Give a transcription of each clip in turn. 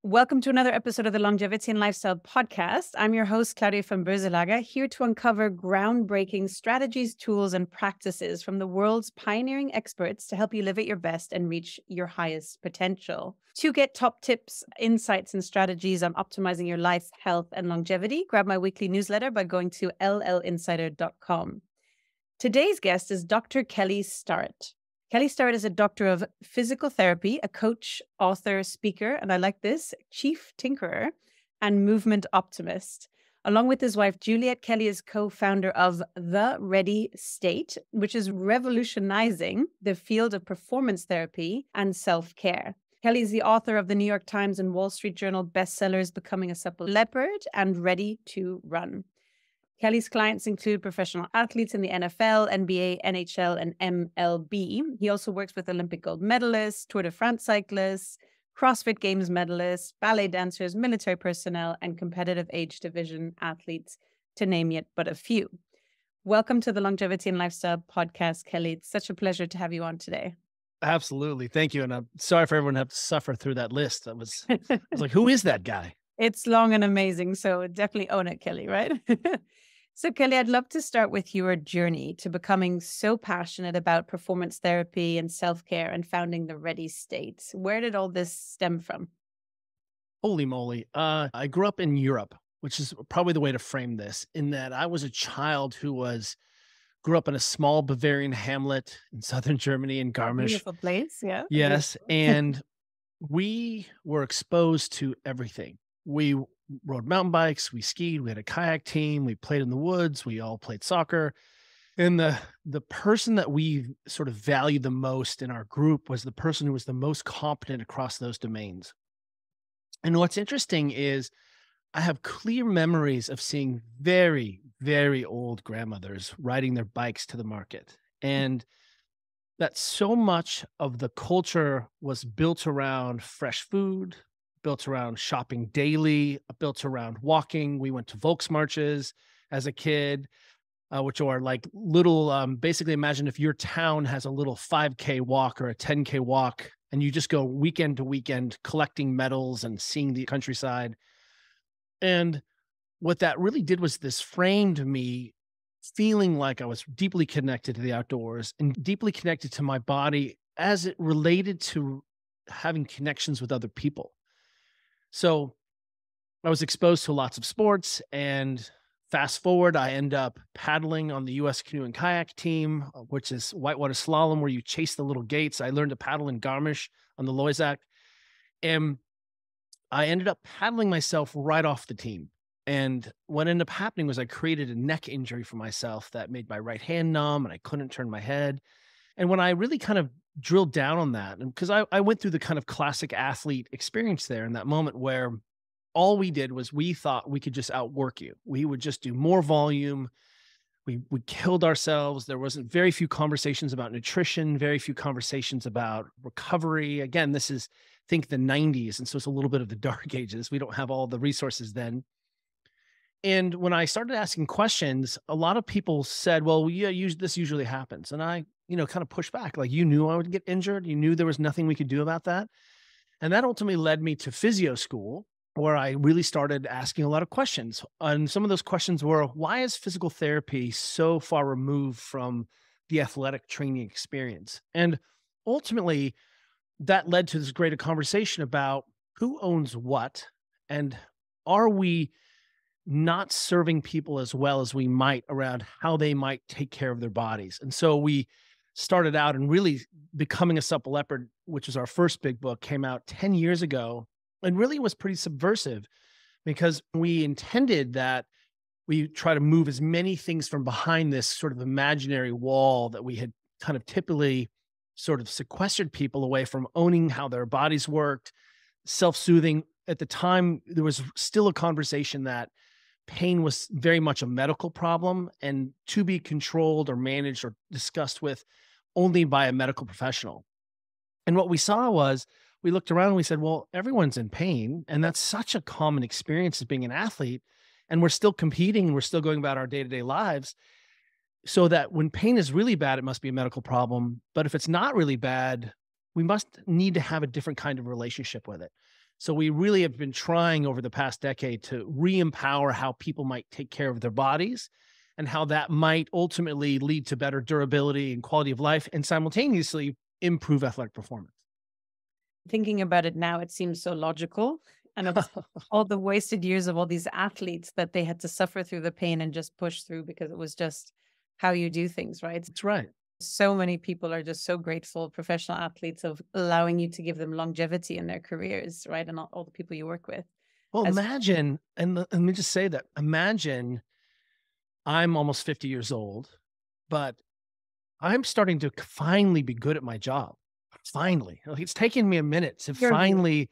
Welcome to another episode of the Longevity and Lifestyle Podcast. I'm your host, Claudia von Böselager, here to uncover groundbreaking strategies, tools, and practices from the world's pioneering experts to help you live at your best and reach your highest potential. To get top tips, insights, and strategies on optimizing your life, health, and longevity, grab my weekly newsletter by going to llinsider.com. Today's guest is Dr. Kelly Starrett. Kelly Starrett is a doctor of physical therapy, a coach, author, speaker, and I like this, chief tinkerer, and movement optimist. Along with his wife, Juliet, Kelly is co-founder of The Ready State, which is revolutionizing the field of performance therapy and self-care. Kelly is the author of the New York Times and Wall Street Journal bestsellers Becoming a Supple Leopard and Ready to Run. Kelly's clients include professional athletes in the NFL, NBA, NHL, and MLB. He also works with Olympic gold medalists, Tour de France cyclists, CrossFit Games medalists, ballet dancers, military personnel, and competitive age division athletes, to name yet but a few. Welcome to the Longevity and Lifestyle Podcast, Kelly. It's such a pleasure to have you on today. Absolutely. Thank you. And I'm sorry for everyone to have to suffer through that list. I was like, who is that guy? It's long and amazing. So definitely own it, Kelly, right? So, Kelly, I'd love to start with your journey to becoming so passionate about performance therapy and self-care and founding the Ready State. Where did all this stem from? Holy moly. I grew up in Europe, which is probably the way to frame this, in that I was a child who grew up in a small Bavarian hamlet in southern Germany in Garmisch. Beautiful place, yeah. Yes. And we were exposed to everything. We rode mountain bikes, we skied, we had a kayak team, we played in the woods, we all played soccer. And the person that we sort of valued the most in our group was the person who was the most competent across those domains. And what's interesting is I have clear memories of seeing very, very old grandmothers riding their bikes to the market. And that so much of the culture was built around fresh food, built around shopping daily, built around walking. We went to Volksmarches as a kid, which are like little, basically imagine if your town has a little 5K walk or a 10K walk, and you just go weekend to weekend collecting medals and seeing the countryside. And what that really did was this framed me feeling like I was deeply connected to the outdoors and deeply connected to my body as it related to having connections with other people. So I was exposed to lots of sports, and fast forward, I end up paddling on the U.S. canoe and kayak team, which is whitewater slalom, where you chase the little gates. I learned to paddle in Garmisch on the Loisach, and I ended up paddling myself right off the team. And what ended up happening was I created a neck injury for myself that made my right hand numb, and I couldn't turn my head. And when I really kind of drilled down on that, and because I went through the kind of classic athlete experience there in that moment where all we did was we thought we could just outwork you. We would just do more volume. We killed ourselves. There wasn't very few conversations about nutrition, very few conversations about recovery. Again, this is, think the 90s. And so it's a little bit of the dark ages. We don't have all the resources then. And when I started asking questions, a lot of people said, well, yeah, this usually happens. And I, kind of pushed back. Like, you knew I would get injured. You knew there was nothing we could do about that. And that ultimately led me to physio school, where I really started asking a lot of questions. And some of those questions were, why is physical therapy so far removed from the athletic training experience? And ultimately, that led to this greater conversation about who owns what, and are we not serving people as well as we might around how they might take care of their bodies. And so we started out, and really Becoming a Supple Leopard, which was our first big book, came out 10 years ago, and really was pretty subversive because we intended that we try to move as many things from behind this sort of imaginary wall that we had kind of typically sort of sequestered people away from owning how their bodies worked, self-soothing. At the time, there was still a conversation that pain was very much a medical problem and to be controlled or managed or discussed with only by a medical professional. And what we saw was, we looked around and we said, well, everyone's in pain. And that's such a common experience as being an athlete. And we're still competing and we're still going about our day-to-day lives. So that when pain is really bad, it must be a medical problem. But if it's not really bad, we must need to have a different kind of relationship with it. So we really have been trying over the past decade to re-empower how people might take care of their bodies and how that might ultimately lead to better durability and quality of life and simultaneously improve athletic performance. Thinking about it now, it seems so logical. And of all the wasted years of all these athletes that they had to suffer through the pain and just push through because it was just how you do things, right? That's right. So many people are just so grateful, professional athletes, of allowing you to give them longevity in their careers, right? And all the people you work with. Well, As imagine, and let me just say that, imagine I'm almost 50 years old, but I'm starting to finally be good at my job. Finally. Like, it's taken me a minute to you're beautiful. finally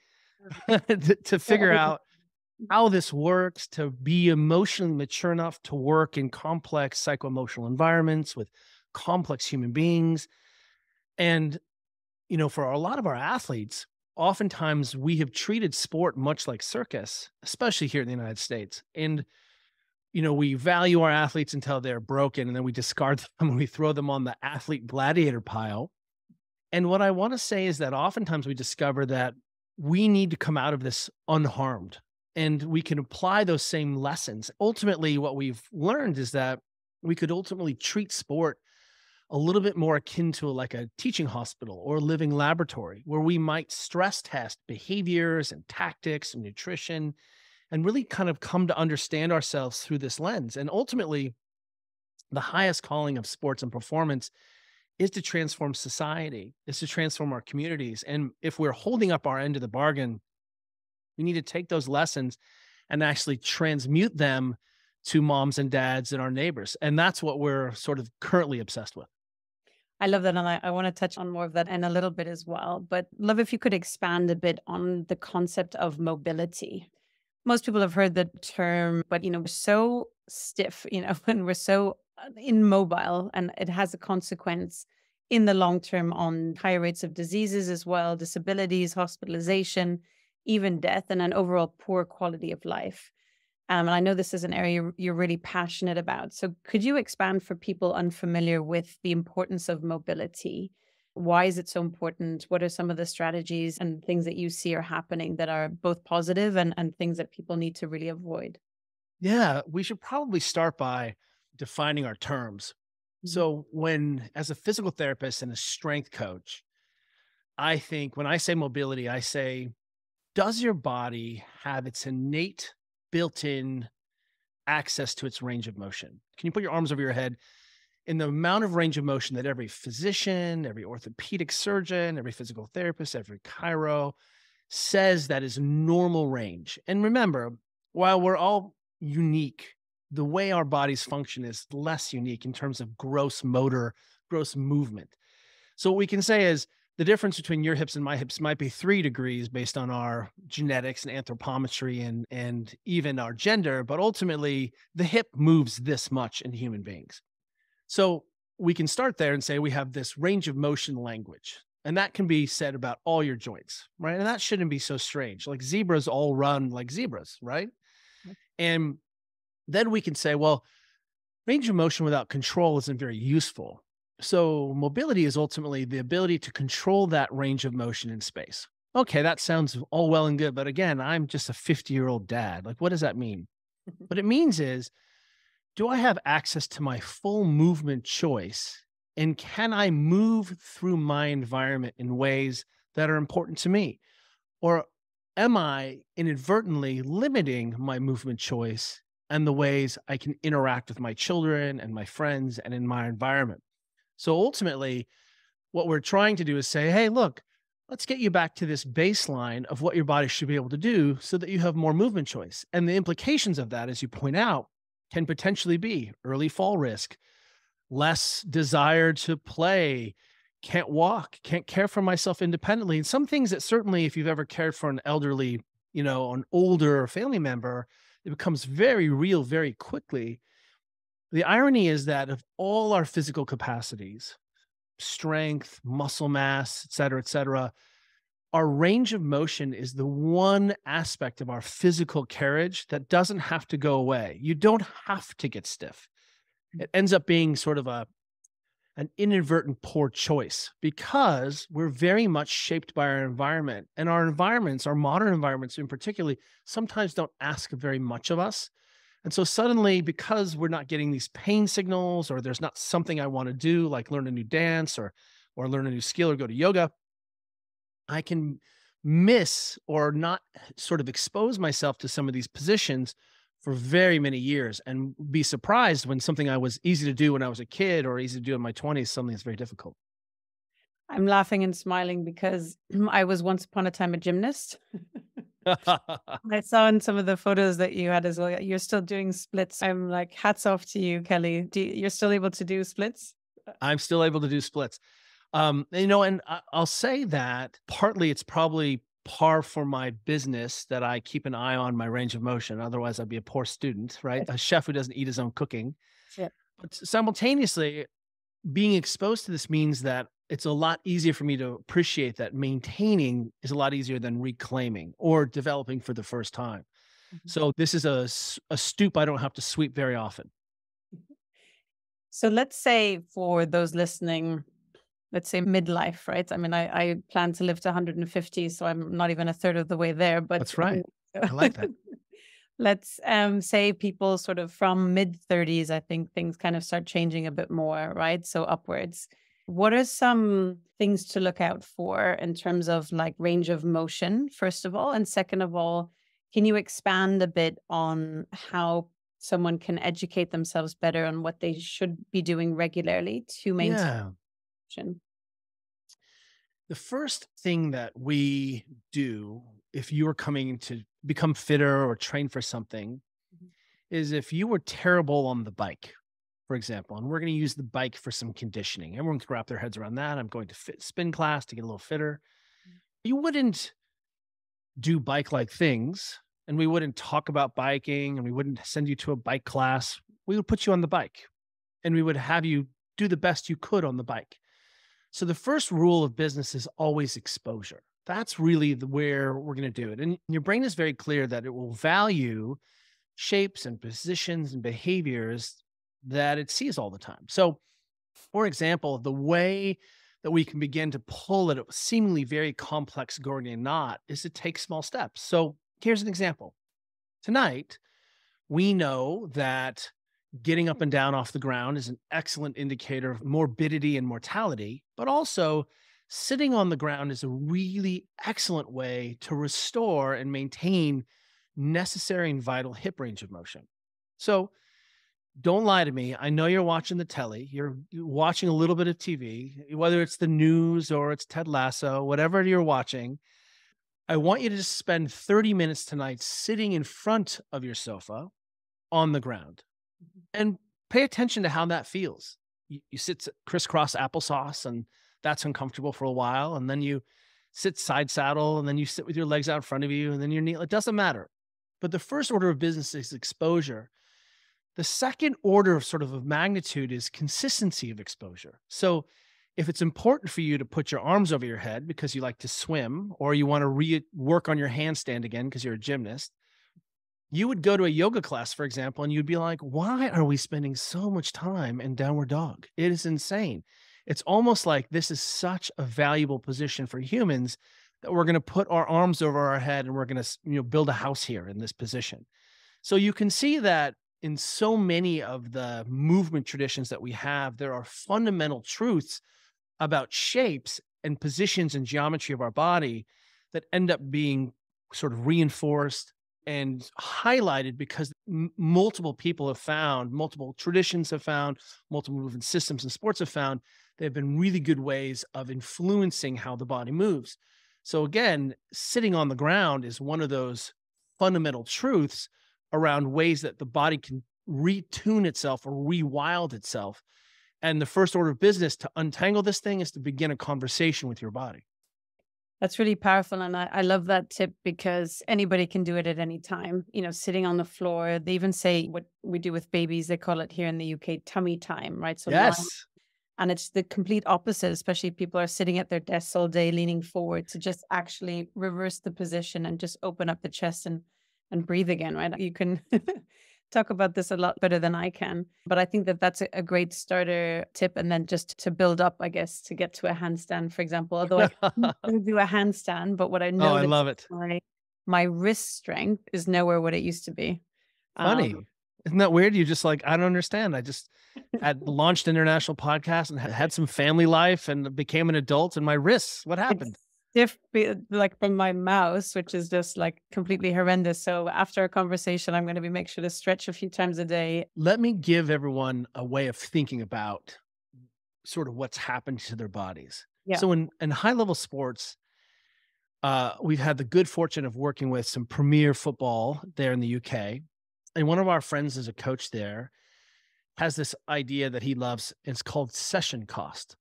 to figure out how this works, to be emotionally mature enough to work in complex psycho-emotional environments with complex human beings. And, for a lot of our athletes, oftentimes we have treated sport much like circus, especially here in the United States. And, we value our athletes until they're broken, and then we discard them and we throw them on the athlete gladiator pile. And what I want to say is that oftentimes we discover that we need to come out of this unharmed, and we can apply those same lessons. Ultimately, what we've learned is that we could ultimately treat sport a little bit more akin to like a teaching hospital or a living laboratory, where we might stress test behaviors and tactics and nutrition and really kind of come to understand ourselves through this lens. And ultimately, the highest calling of sports and performance is to transform society, is to transform our communities. And if we're holding up our end of the bargain, we need to take those lessons and actually transmute them to moms and dads and our neighbors. And that's what we're sort of currently obsessed with. I love that. And I want to touch on more of that in a little bit as well. But love if you could expand a bit on the concept of mobility. Most people have heard the term, but we're so stiff, and we're so immobile, and it has a consequence in the long term on higher rates of diseases as well, disabilities, hospitalization, even death, and an overall poor quality of life. And I know this is an area you're really passionate about. So could you expand for people unfamiliar with the importance of mobility? Why is it so important? What are some of the strategies and things that you see are happening that are both positive and things that people need to really avoid? Yeah, we should probably start by defining our terms. Mhm. So, as a physical therapist and a strength coach, I think when I say mobility, I say, does your body have its innate built in access to its range of motion? Can you put your arms over your head? In the amount of range of motion that every physician, every orthopedic surgeon, every physical therapist, every chiro says that is normal range. And remember, while we're all unique, the way our bodies function is less unique in terms of gross motor, gross movement. So what we can say is the difference between your hips and my hips might be 3 degrees based on our genetics and anthropometry and even our gender, but ultimately the hip moves this much in human beings. So we can start there and say we have this range of motion language, and that can be said about all your joints, right? And that shouldn't be so strange. Like zebras all run like zebras, right? And then we can say, well, range of motion without control isn't very useful. So mobility is ultimately the ability to control that range of motion in space. Okay, that sounds all well and good, but again, I'm just a 50-year-old dad. Like, what does that mean? What it means is, do I have access to my full movement choice? And can I move through my environment in ways that are important to me? Or am I inadvertently limiting my movement choice and the ways I can interact with my children and my friends and in my environment? So ultimately, what we're trying to do is say, hey, look, let's get you back to this baseline of what your body should be able to do so that you have more movement choice. And the implications of that, as you point out, can potentially be early fall risk, less desire to play, can't walk, can't care for myself independently. And some things that certainly, if you've ever cared for an elderly, an older family member, it becomes very real very quickly. The irony is that of all our physical capacities, strength, muscle mass, et cetera, our range of motion is the one aspect of our physical carriage that doesn't have to go away. You don't have to get stiff. It ends up being sort of an inadvertent poor choice because we're very much shaped by our environment. And our environments, our modern environments in particular, sometimes don't ask very much of us. And so suddenly, because we're not getting these pain signals, or there's not something I want to do, like learn a new dance or learn a new skill or go to yoga, I can miss or not sort of expose myself to some of these positions for very many years and be surprised when something I was easy to do when I was a kid or easy to do in my 20s, something that's very difficult. I'm laughing and smiling because I was once upon a time a gymnast. I saw in some of the photos that you had as well. You're still doing splits. I'm like, hats off to you, Kelly. You're still able to do splits? I'm still able to do splits. And I'll say that partly it's probably par for my business that I keep an eye on my range of motion. Otherwise, I'd be a poor student, right? A chef who doesn't eat his own cooking. Yeah. But simultaneously, being exposed to this means that it's a lot easier for me to appreciate that maintaining is a lot easier than reclaiming or developing for the first time. Mhm. So this is a stoop I don't have to sweep very often. So let's say for those listening, let's say midlife, right? I mean, I plan to live to 150, so I'm not even a third of the way there. But That's right. I like that. let's say people sort of from mid 30s, I think things kind of start changing a bit more, right? So upwards. What are some things to look out for in terms of like range of motion, first of all? And second of all, can you expand a bit on how someone can educate themselves better on what they should be doing regularly to maintain Yeah. motion? The first thing that we do if you are coming to become fitter or train for something Mhm. is if you were terrible on the bike, for example, and we're going to use the bike for some conditioning. Everyone can wrap their heads around that. I'm going to spin class to get a little fitter. You wouldn't do bike like things, and we wouldn't talk about biking, and we wouldn't send you to a bike class. We would put you on the bike and we would have you do the best you could on the bike. So the first rule of business is always exposure. That's really where we're going to do it. And your brain is very clear that it will value shapes and positions and behaviors that it sees all the time. So, for example, the way that we can begin to pull at a seemingly very complex Gordian knot is to take small steps. So, here's an example. Tonight, we know that getting up and down off the ground is an excellent indicator of morbidity and mortality, but also sitting on the ground is a really excellent way to restore and maintain necessary and vital hip range of motion. So don't lie to me. I know you're watching the telly, you're watching a little bit of TV, whether it's the news or it's Ted Lasso, whatever you're watching. I want you to just spend 30 minutes tonight sitting in front of your sofa on the ground and pay attention to how that feels. You sit crisscross applesauce, and that's uncomfortable for a while. And then you sit side saddle, and then you sit with your legs out in front of you, and then your knee. It doesn't matter. But the first order of business is exposure. The second order of magnitude is consistency of exposure. So if it's important for you to put your arms over your head because you like to swim, or you want to work on your handstand again because you're a gymnast, you would go to a yoga class, for example, and you'd be like, why are we spending so much time in downward dog? It is insane. It's almost like this is such a valuable position for humans that we're going to put our arms over our head and we're going to, build a house here in this position. So you can see that in so many of the movement traditions that we have, there are fundamental truths about shapes and positions and geometry of our body that end up being sort of reinforced and highlighted because multiple people have found, multiple traditions have found, multiple movement systems and sports have found, there have been really good ways of influencing how the body moves. So again, sitting on the ground is one of those fundamental truths around ways that the body can retune itself or rewild itself. And the first order of business to untangle this thing is to begin a conversation with your body. That's really powerful. And I love that tip because anybody can do it at any time, sitting on the floor. They even say what we do with babies, they call it here in the UK, tummy time, right? So lying. Yes. And it's the complete opposite, especially if people are sitting at their desks all day, leaning forward, to just actually reverse the position and just open up the chest and breathe again, right? You can talk about this a lot better than I can, but I think that that's a great starter tip. And then just to build up, I guess, to get to a handstand, for example, although I can't do a handstand, but what I Oh, I noticed, love it. my wrist strength is nowhere what it used to be. Um, Funny. Isn't that weird? You just like, I don't understand. I just had launched an international podcast and had some family life and became an adult, and my wrists, what it's happened? like from my mouse, which is just like completely horrendous. So after a conversation, I'm going to be make sure to stretch a few times a day. Let me give everyone a way of thinking about sort of what's happened to their bodies. Yeah. So in high level sports, we've had the good fortune of working with some premier football there in the UK. And one of our friends is a coach there, has this idea that he loves. It's called session cost.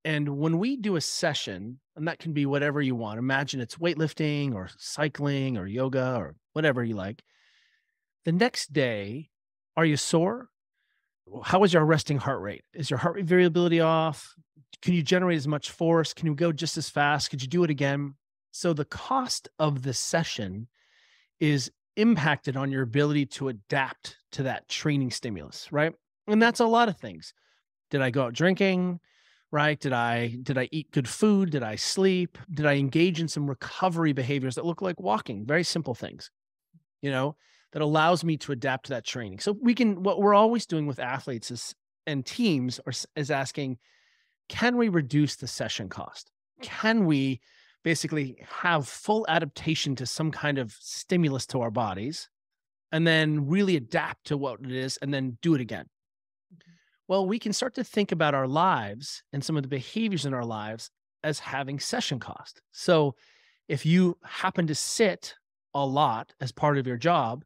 And when we do a session, and that can be whatever you want, imagine it's weightlifting or cycling or yoga or whatever you like. The next day, are you sore? How is your resting heart rate? Is your heart rate variability off? Can you generate as much force? Can you go just as fast? Could you do it again? So the cost of the session is impacted on your ability to adapt to that training stimulus, right? And that's a lot of things. Did I go out drinking? Right? Did I eat good food? Did I sleep? Did I engage in some recovery behaviors that look like walking? Very simple things, you know, that allows me to adapt to that training. So what we're always doing with athletes and teams is asking, can we reduce the session cost? Can we basically have full adaptation to some kind of stimulus to our bodies and then really adapt to what it is and then do it again? Well, we can start to think about our lives and some of the behaviors in our lives as having session cost. So if you happen to sit a lot as part of your job,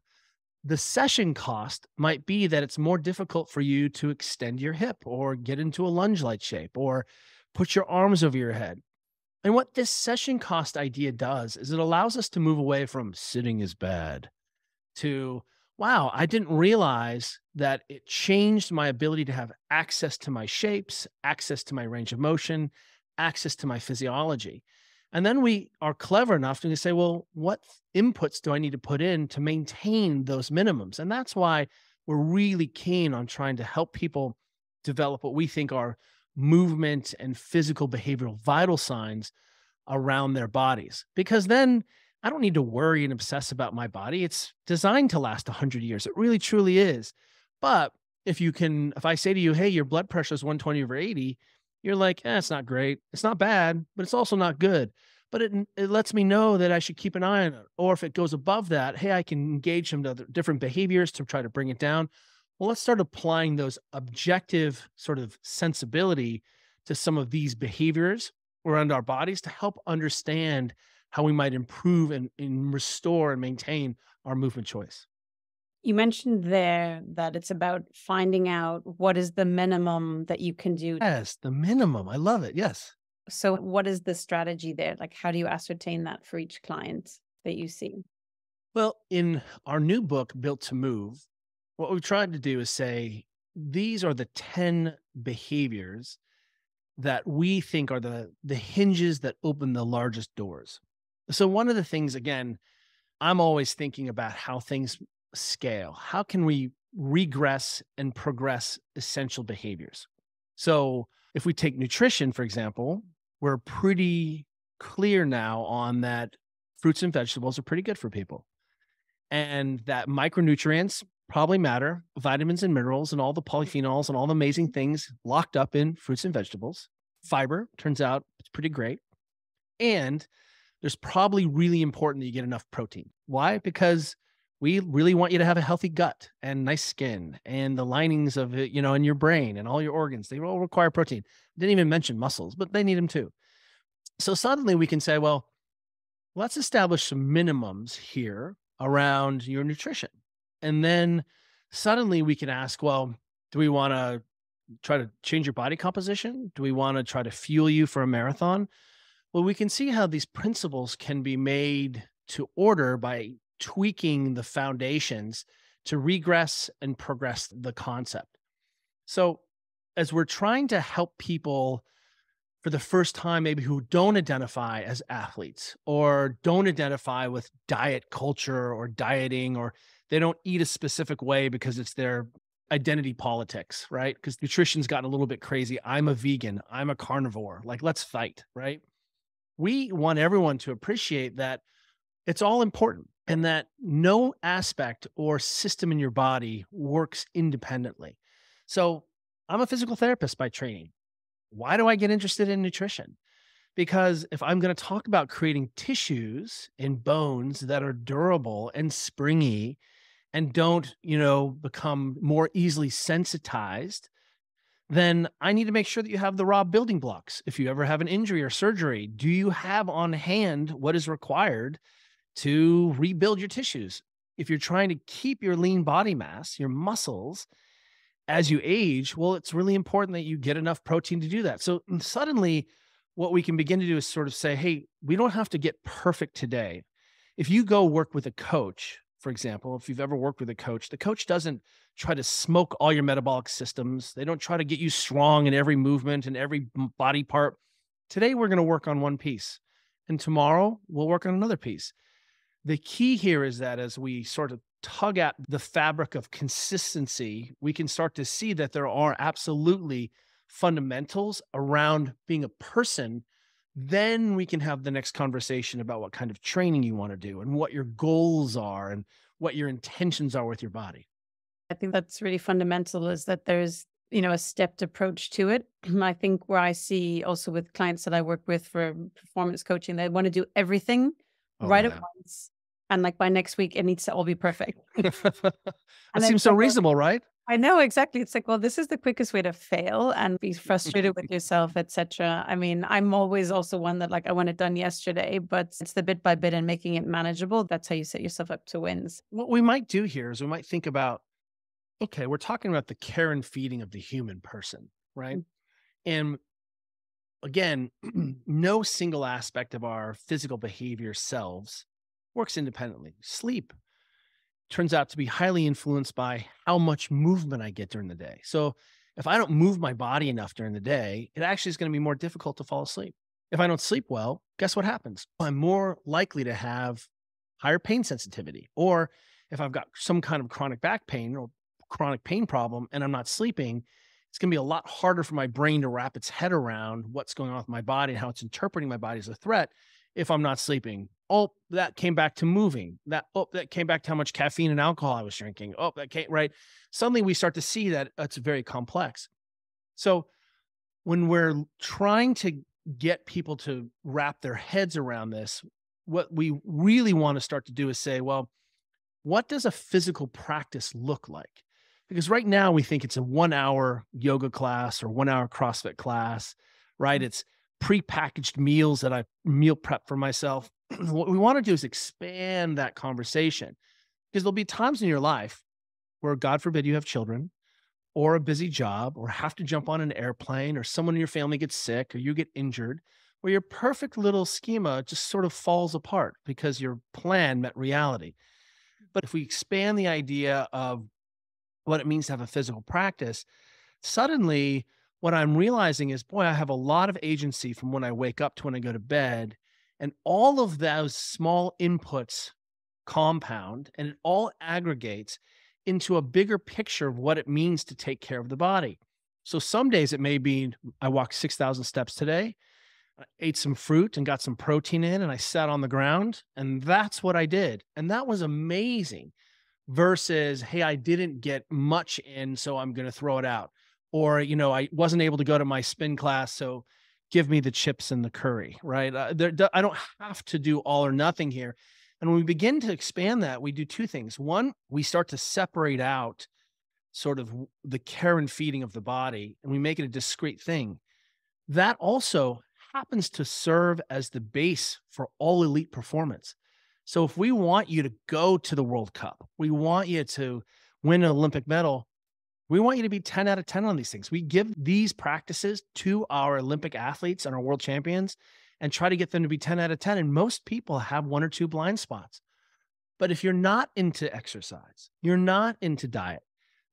the session cost might be that it's more difficult for you to extend your hip or get into a lunge like shape or put your arms over your head. And what this session cost idea does is it allows us to move away from sitting is bad to, wow, I didn't realize that it changed my ability to have access to my shapes, access to my range of motion, access to my physiology. And then we are clever enough to say, well, what inputs do I need to put in to maintain those minimums? And that's why we're really keen on trying to help people develop what we think are movement and physical behavioral vital signs around their bodies. Because then I don't need to worry and obsess about my body. It's designed to last 100 years. It really, truly is. But if I say to you, hey, your blood pressure is 120/80, you're like, it's not great. It's not bad, but it's also not good. But it lets me know that I should keep an eye on it. Or if it goes above that, hey, I can engage some other different behaviors to try to bring it down. Well, let's start applying those objective sort of sensibility to some of these behaviors around our bodies to help understand how we might improve and restore and maintain our movement choice. You mentioned there that it's about finding out what is the minimum that you can do. Yes, the minimum. I love it. Yes. So, what is the strategy there? Like, how do you ascertain that for each client that you see? Well, in our new book, Built to Move, what we've tried to do is say these are the 10 behaviors that we think are the hinges that open the largest doors. So, one of the things, again, I'm always thinking about how things scale. How can we regress and progress essential behaviors? So, if we take nutrition, for example, we're pretty clear now on that fruits and vegetables are pretty good for people and that micronutrients probably matter, vitamins and minerals and all the polyphenols and all the amazing things locked up in fruits and vegetables. Fiber turns out it's pretty great. And there's probably really important that you get enough protein. Why? Because we really want you to have a healthy gut and nice skin and the linings of it, in your brain and all your organs. They all require protein. Didn't even mention muscles, but they need them too. So suddenly we can say, well, let's establish some minimums here around your nutrition. And then suddenly we can ask, well, do we want to try to change your body composition? Do we want to try to fuel you for a marathon? Well, we can see how these principles can be made to order by tweaking the foundations to regress and progress the concept. So, as we're trying to help people for the first time, maybe who don't identify as athletes or don't identify with diet culture or dieting, or They don't eat a specific way because it's their identity politics, right? Because nutrition's gotten a little bit crazy. I'm a vegan. I'm a carnivore. Like, let's fight, right? We want everyone to appreciate that it's all important and that no aspect or system in your body works independently. So I'm a physical therapist by training. Why do I get interested in nutrition? Because if I'm going to talk about creating tissues and bones that are durable and springy and don't, become more easily sensitized, then I need to make sure that you have the raw building blocks. If you ever have an injury or surgery, do you have on hand what is required to rebuild your tissues? If you're trying to keep your lean body mass, your muscles, as you age, well, it's really important that you get enough protein to do that. So suddenly, what we can begin to do is sort of say, hey, we don't have to get perfect today. If you go work with a coach, for example, if you've ever worked with a coach, the coach doesn't try to smoke all your metabolic systems. They don't try to get you strong in every movement and every body part. Today, we're going to work on one piece, and tomorrow we'll work on another piece. The key here is that as we sort of tug at the fabric of consistency, we can start to see that there are absolutely fundamentals around being a person. Then we can have the next conversation about what kind of training you want to do and what your goals are and what your intentions are with your body. I think that's really fundamental, is that there's, a stepped approach to it. I think where I see also with clients that I work with for performance coaching, they want to do everything right at once. And like by next week, it needs to all be perfect. That And seems it's so like, reasonable, right? I know, exactly. It's like, well, this is the quickest way to fail and be frustrated with yourself, etc. I mean, I'm always also one that like, I want it done yesterday, but it's the bit by bit and making it manageable. That's how you set yourself up to wins. What we might do here is we might think about, okay, we're talking about the care and feeding of the human person, right? And again, no single aspect of our physical behavior selves works independently. Sleep turns out to be highly influenced by how much movement I get during the day. So if I don't move my body enough during the day, it actually is going to be more difficult to fall asleep. If I don't sleep well, guess what happens? I'm more likely to have higher pain sensitivity. Or if I've got some kind of chronic back pain or chronic pain problem and I'm not sleeping, it's going to be a lot harder for my brain to wrap its head around what's going on with my body and how it's interpreting my body as a threat if I'm not sleeping. Oh, that came back to moving. That came back to how much caffeine and alcohol I was drinking. Oh, that came right. Suddenly we start to see that it's very complex. So when we're trying to get people to wrap their heads around this, what we really want to start to do is say, well, what does a physical practice look like? Because right now we think it's a 1 hour yoga class or 1 hour CrossFit class, right? It's prepackaged meals that I meal prep for myself. What we want to do is expand that conversation, because there'll be times in your life where, God forbid, you have children or a busy job or have to jump on an airplane or someone in your family gets sick or you get injured, where your perfect little schema just sort of falls apart because your plan met reality. But if we expand the idea of what it means to have a physical practice, suddenly what I'm realizing is, boy, I have a lot of agency from when I wake up to when I go to bed. And all of those small inputs compound and it all aggregates into a bigger picture of what it means to take care of the body. So some days it may be I walked 6,000 steps today, I ate some fruit and got some protein in, and I sat on the ground, and that's what I did. And that was amazing. Versus, hey, I didn't get much in, so I'm going to throw it out. Or, I wasn't able to go to my spin class, so give me the chips and the curry, right? I don't have to do all or nothing here. And when we begin to expand that, we do two things. One, we start to separate out sort of the care and feeding of the body, and we make it a discrete thing. That also happens to serve as the base for all elite performance. So if we want you to go to the World Cup, we want you to win an Olympic medal, we want you to be 10 out of 10 on these things. We give these practices to our Olympic athletes and our world champions and try to get them to be 10 out of 10. And most people have one or two blind spots. But if you're not into exercise, you're not into diet,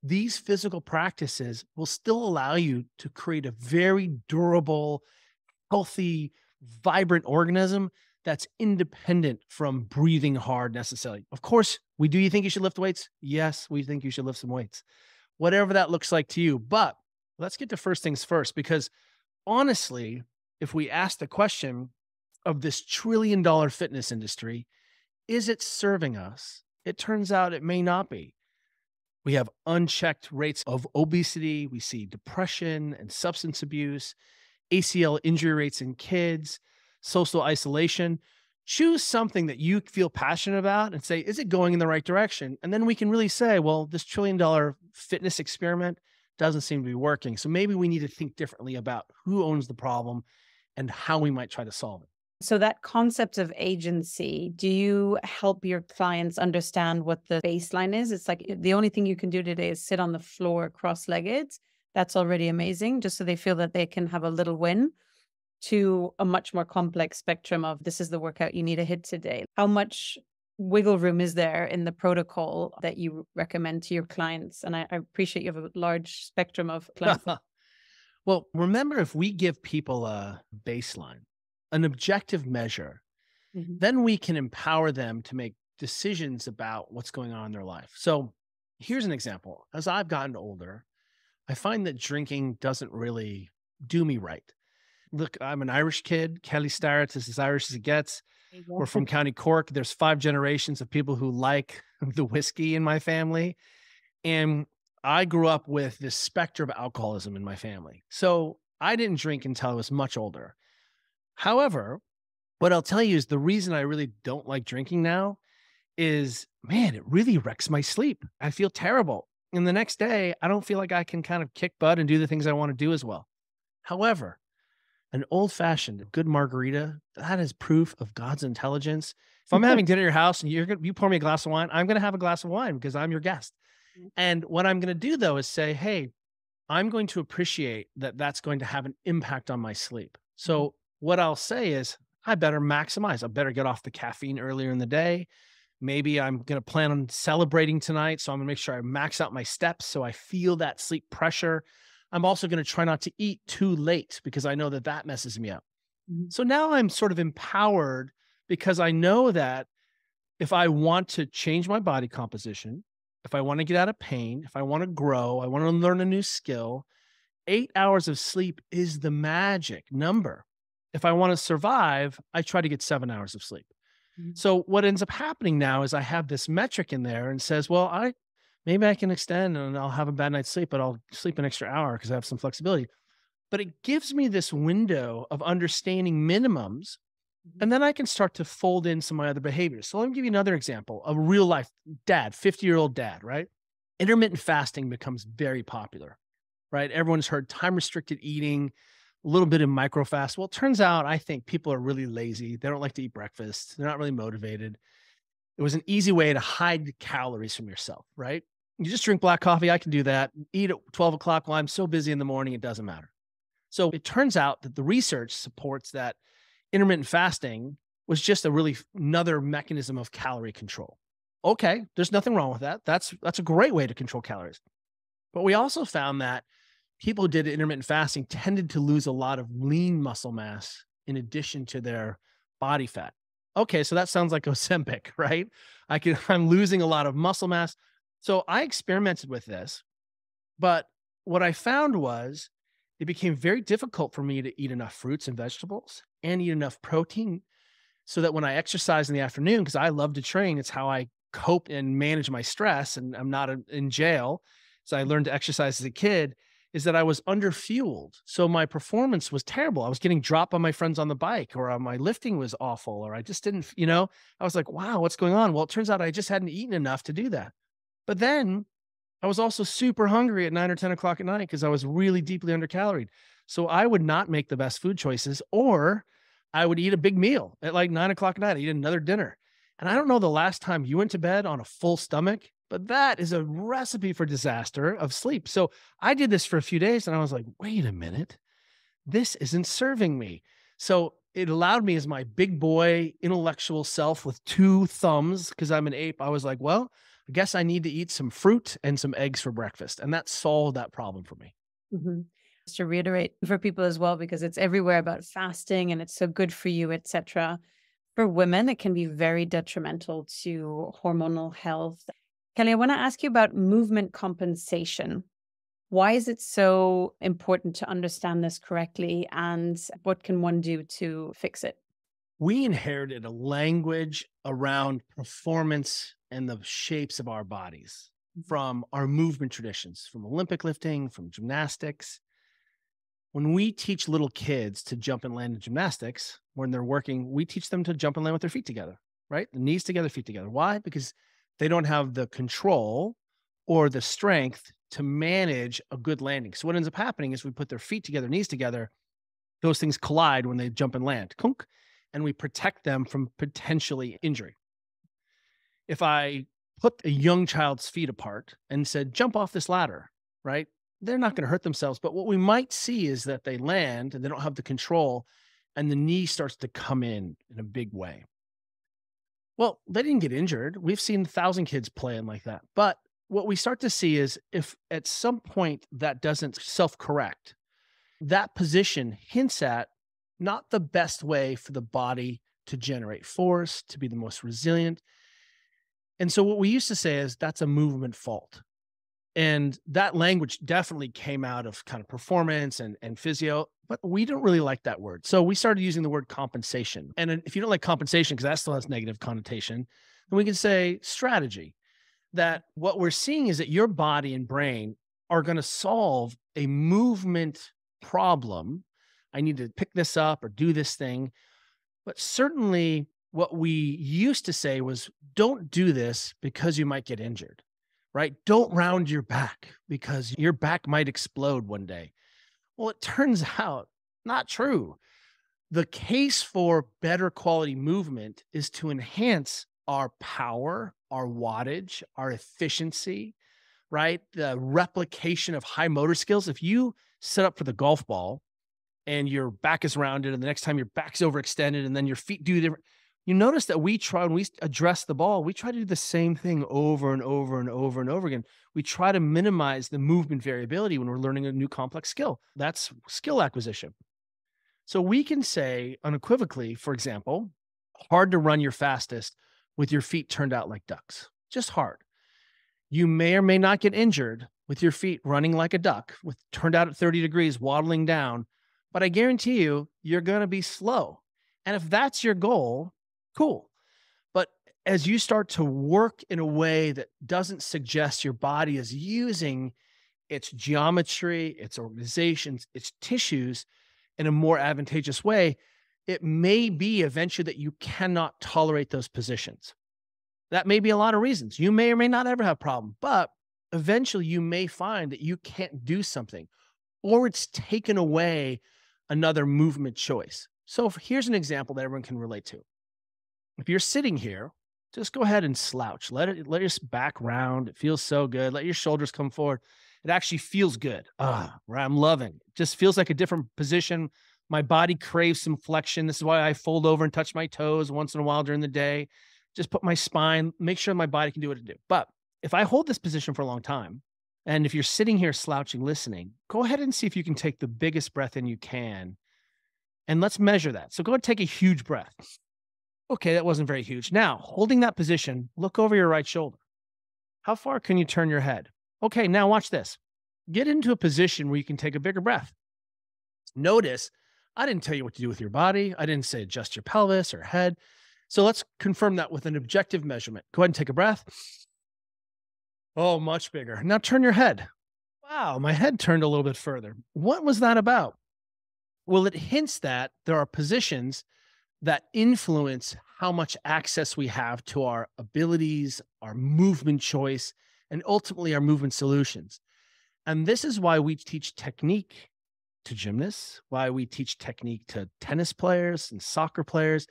these physical practices will still allow you to create a very durable, healthy, vibrant organism that's independent from breathing hard necessarily. Of course, do you think you should lift weights? Yes, we think you should lift some weights, whatever that looks like to you. But let's get to first things first, because honestly, if we ask the question of this $1 trillion fitness industry, is it serving us? It turns out it may not be. We have unchecked rates of obesity. We see depression and substance abuse, ACL injury rates in kids, social isolation. Choose something that you feel passionate about and say, is it going in the right direction? And then we can really say, well, this $1 trillion fitness experiment doesn't seem to be working. So maybe we need to think differently about who owns the problem and how we might try to solve it. So that concept of agency, do you help your clients understand what the baseline is? It's like the only thing you can do today is sit on the floor cross-legged. That's already amazing, just so they feel that they can have a little win, to a much more complex spectrum of this is the workout you need to hit today. How much wiggle room is there in the protocol that you recommend to your clients? And I appreciate you have a large spectrum of clients. Well, remember, if we give people a baseline, an objective measure, then we can empower them to make decisions about what's going on in their life. So here's an example. As I've gotten older, I find that drinking doesn't really do me right. Look, I'm an Irish kid. Kelly Starrett is as Irish as it gets. We're from County Cork. There's 5 generations of people who like the whiskey in my family. And I grew up with this spectrum of alcoholism in my family. So I didn't drink until I was much older. However, what I'll tell you is the reason I really don't like drinking now is, man, it really wrecks my sleep. I feel terrible. And the next day, I don't feel like I can kind of kick butt and do the things I want to do as well. However, an old-fashioned good margarita, that is proof of God's intelligence. If I'm having dinner at your house and you pour me a glass of wine, I'm going to have a glass of wine because I'm your guest. And what I'm going to do, though, is say, hey, I'm going to appreciate that that's going to have an impact on my sleep. So what I'll say is, I better maximize. I better get off the caffeine earlier in the day. Maybe I'm going to plan on celebrating tonight. So I'm going to make sure I max out my steps so I feel that sleep pressure. I'm also going to try not to eat too late because I know that that messes me up. So now I'm sort of empowered because I know that if I want to change my body composition, if I want to get out of pain, if I want to grow, I want to learn a new skill, 8 hours of sleep is the magic number. If I want to survive, I try to get 7 hours of sleep. So what ends up happening now is I have this metric in there and says, well, maybe I can extend and I'll have a bad night's sleep, but I'll sleep an extra hour because I have some flexibility. But it gives me this window of understanding minimums, and then I can start to fold in some of my other behaviors. So let me give you another example. A real life dad, 50-year-old dad, right? Intermittent fasting becomes very popular, right? Everyone's heard time restricted eating, a little bit of microfast. Well, it turns out, I think people are really lazy. They don't like to eat breakfast. They're not really motivated. It was an easy way to hide calories from yourself, right? You just drink black coffee. I can do that. Eat at 12 o'clock while I'm so busy in the morning, it doesn't matter. So it turns out that the research supports that intermittent fasting was just another mechanism of calorie control. Okay, there's nothing wrong with that. That's a great way to control calories. But we also found that people who did intermittent fasting tended to lose a lot of lean muscle mass in addition to their body fat. Okay, so that sounds like Ozempic, right? I'm losing a lot of muscle mass. So I experimented with this, but what I found was it became very difficult for me to eat enough fruits and vegetables and eat enough protein so that when I exercise in the afternoon, because I love to train, it's how I cope and manage my stress, and I'm not in jail. So I learned to exercise as a kid, is that I was underfueled. So my performance was terrible. I was getting dropped by my friends on the bike, or my lifting was awful, or I just didn't, I was like, wow, what's going on? Well, it turns out I just hadn't eaten enough to do that. But then I was also super hungry at 9 or 10 o'clock at night because I was really deeply undercaloried. So I would not make the best food choices, or I would eat a big meal at like 9 o'clock at night. I eat another dinner. And I don't know the last time you went to bed on a full stomach, but that is a recipe for disaster of sleep. So I did this for a few days and I was like, wait a minute, this isn't serving me. So it allowed me, as my big boy intellectual self with 2 thumbs, because I'm an ape, I was like, well, I guess I need to eat some fruit and some eggs for breakfast. And that solved that problem for me. Just to reiterate for people as well, because it's everywhere about fasting and it's so good for you, etc. For women, it can be very detrimental to hormonal health. Kelly, I want to ask you about movement compensation. Why is it so important to understand this correctly, and what can one do to fix it? We inherited a language around performance and the shapes of our bodies from our movement traditions, from Olympic lifting, from gymnastics. When we teach little kids to jump and land in gymnastics, when they're working, we teach them to jump and land with their feet together, right? The knees together, feet together. Why? Because they don't have the control or the strength to manage a good landing. So what ends up happening is we put their feet together, knees together, those things collide when they jump and land, kunk, and we protect them from potentially injury. If I put a young child's feet apart and said, jump off this ladder, right? They're not going to hurt themselves. But what we might see is that they land and they don't have the control and the knee starts to come in a big way. Well, they didn't get injured. We've seen 1,000 kids playing like that. But what we start to see is if at some point that doesn't self-correct, that position hints at not the best way for the body to generate force, to be the most resilient. And so what we used to say is that's a movement fault. And that language definitely came out of kind of performance and physio, but we don't really like that word. So we started using the word compensation. And if you don't like compensation, because that still has negative connotation, then we can say strategy. That what we're seeing is that your body and brain are going to solve a movement problem. I need to pick this up or do this thing. But certainly what we used to say was, don't do this because you might get injured, right? Don't round your back because your back might explode one day. Well, it turns out not true. The case for better quality movement is to enhance our power, our wattage, our efficiency, right? The replication of high motor skills. If you set up for the golf ball and your back is rounded and the next time your back's overextended and then your feet do different, you notice that when we address the ball, we try to do the same thing over and over and over and over again. We try to minimize the movement variability when we're learning a new complex skill. That's skill acquisition. So we can say unequivocally, for example, hard to run your fastest with your feet turned out like ducks, just hard. You may or may not get injured with your feet running like a duck, with turned out at 30 degrees, waddling down, but I guarantee you, you're going to be slow. And if that's your goal, cool. But as you start to work in a way that doesn't suggest your body is using its geometry, its organizations, its tissues in a more advantageous way, it may be eventually that you cannot tolerate those positions. That may be a lot of reasons. You may or may not ever have a problem, but eventually you may find that you can't do something or it's taken away another movement choice. So here's an example that everyone can relate to. If you're sitting here, just go ahead and slouch. Let your back round. It feels so good. Let your shoulders come forward. It actually feels good. I'm loving it. Just feels like a different position. My body craves some flexion. This is why I fold over and touch my toes once in a while during the day. Just put my spine, make sure my body can do what it do. But if I hold this position for a long time, and if you're sitting here slouching, listening, go ahead and see if you can take the biggest breath in you can. And let's measure that. So go ahead and take a huge breath. Okay, that wasn't very huge. Now, holding that position, look over your right shoulder. How far can you turn your head? Okay, now watch this. Get into a position where you can take a bigger breath. Notice, I didn't tell you what to do with your body. I didn't say adjust your pelvis or head. So let's confirm that with an objective measurement. Go ahead and take a breath. Oh, much bigger. Now turn your head. Wow, my head turned a little bit further. What was that about? Well, it hints that there are positions that influence how much access we have to our abilities, our movement choice, and ultimately our movement solutions. And this is why we teach technique to gymnasts, why we teach technique to tennis players and soccer players,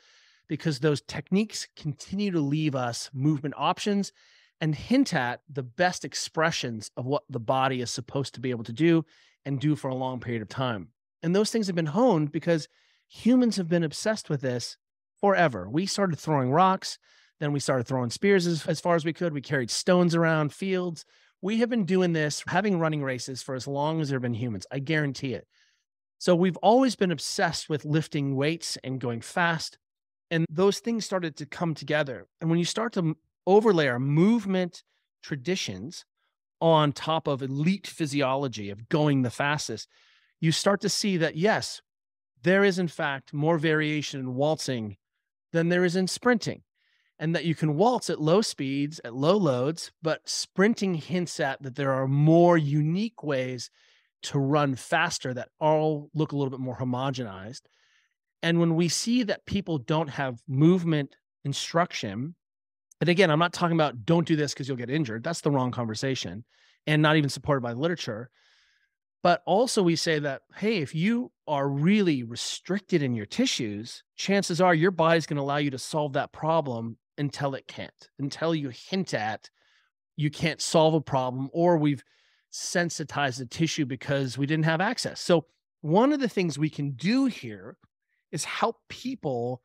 because those techniques continue to leave us movement options and hint at the best expressions of what the body is supposed to be able to do and do for a long period of time. And those things have been honed because humans have been obsessed with this forever. We started throwing rocks, then we started throwing spears as far as we could. We carried stones around fields. We have been doing this, having running races for as long as there have been humans. I guarantee it. So we've always been obsessed with lifting weights and going fast. And those things started to come together. And when you start to overlay our movement traditions on top of elite physiology of going the fastest, you start to see that, yes, there is in fact more variation in waltzing than there is in sprinting. And that you can waltz at low speeds, at low loads, but sprinting hints at that there are more unique ways to run faster that all look a little bit more homogenized. And when we see that people don't have movement instruction, and again, I'm not talking about don't do this because you'll get injured. That's the wrong conversation and not even supported by literature. But also we say that, hey, if you are really restricted in your tissues, chances are your body's going to allow you to solve that problem until it can't, until you hint at you can't solve a problem, or we've sensitized the tissue because we didn't have access. So one of the things we can do here is help people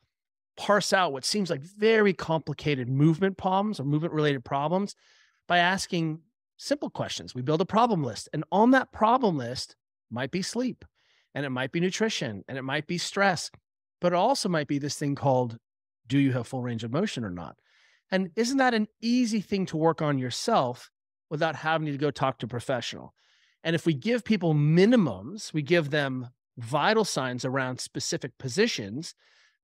parse out what seems like very complicated movement problems or movement related problems by asking simple questions. We build a problem list, and on that problem list might be sleep, and it might be nutrition, and it might be stress, but it also might be this thing called, do you have full range of motion or not? And isn't that an easy thing to work on yourself without having to go talk to a professional? And if we give people minimums, we give them vital signs around specific positions,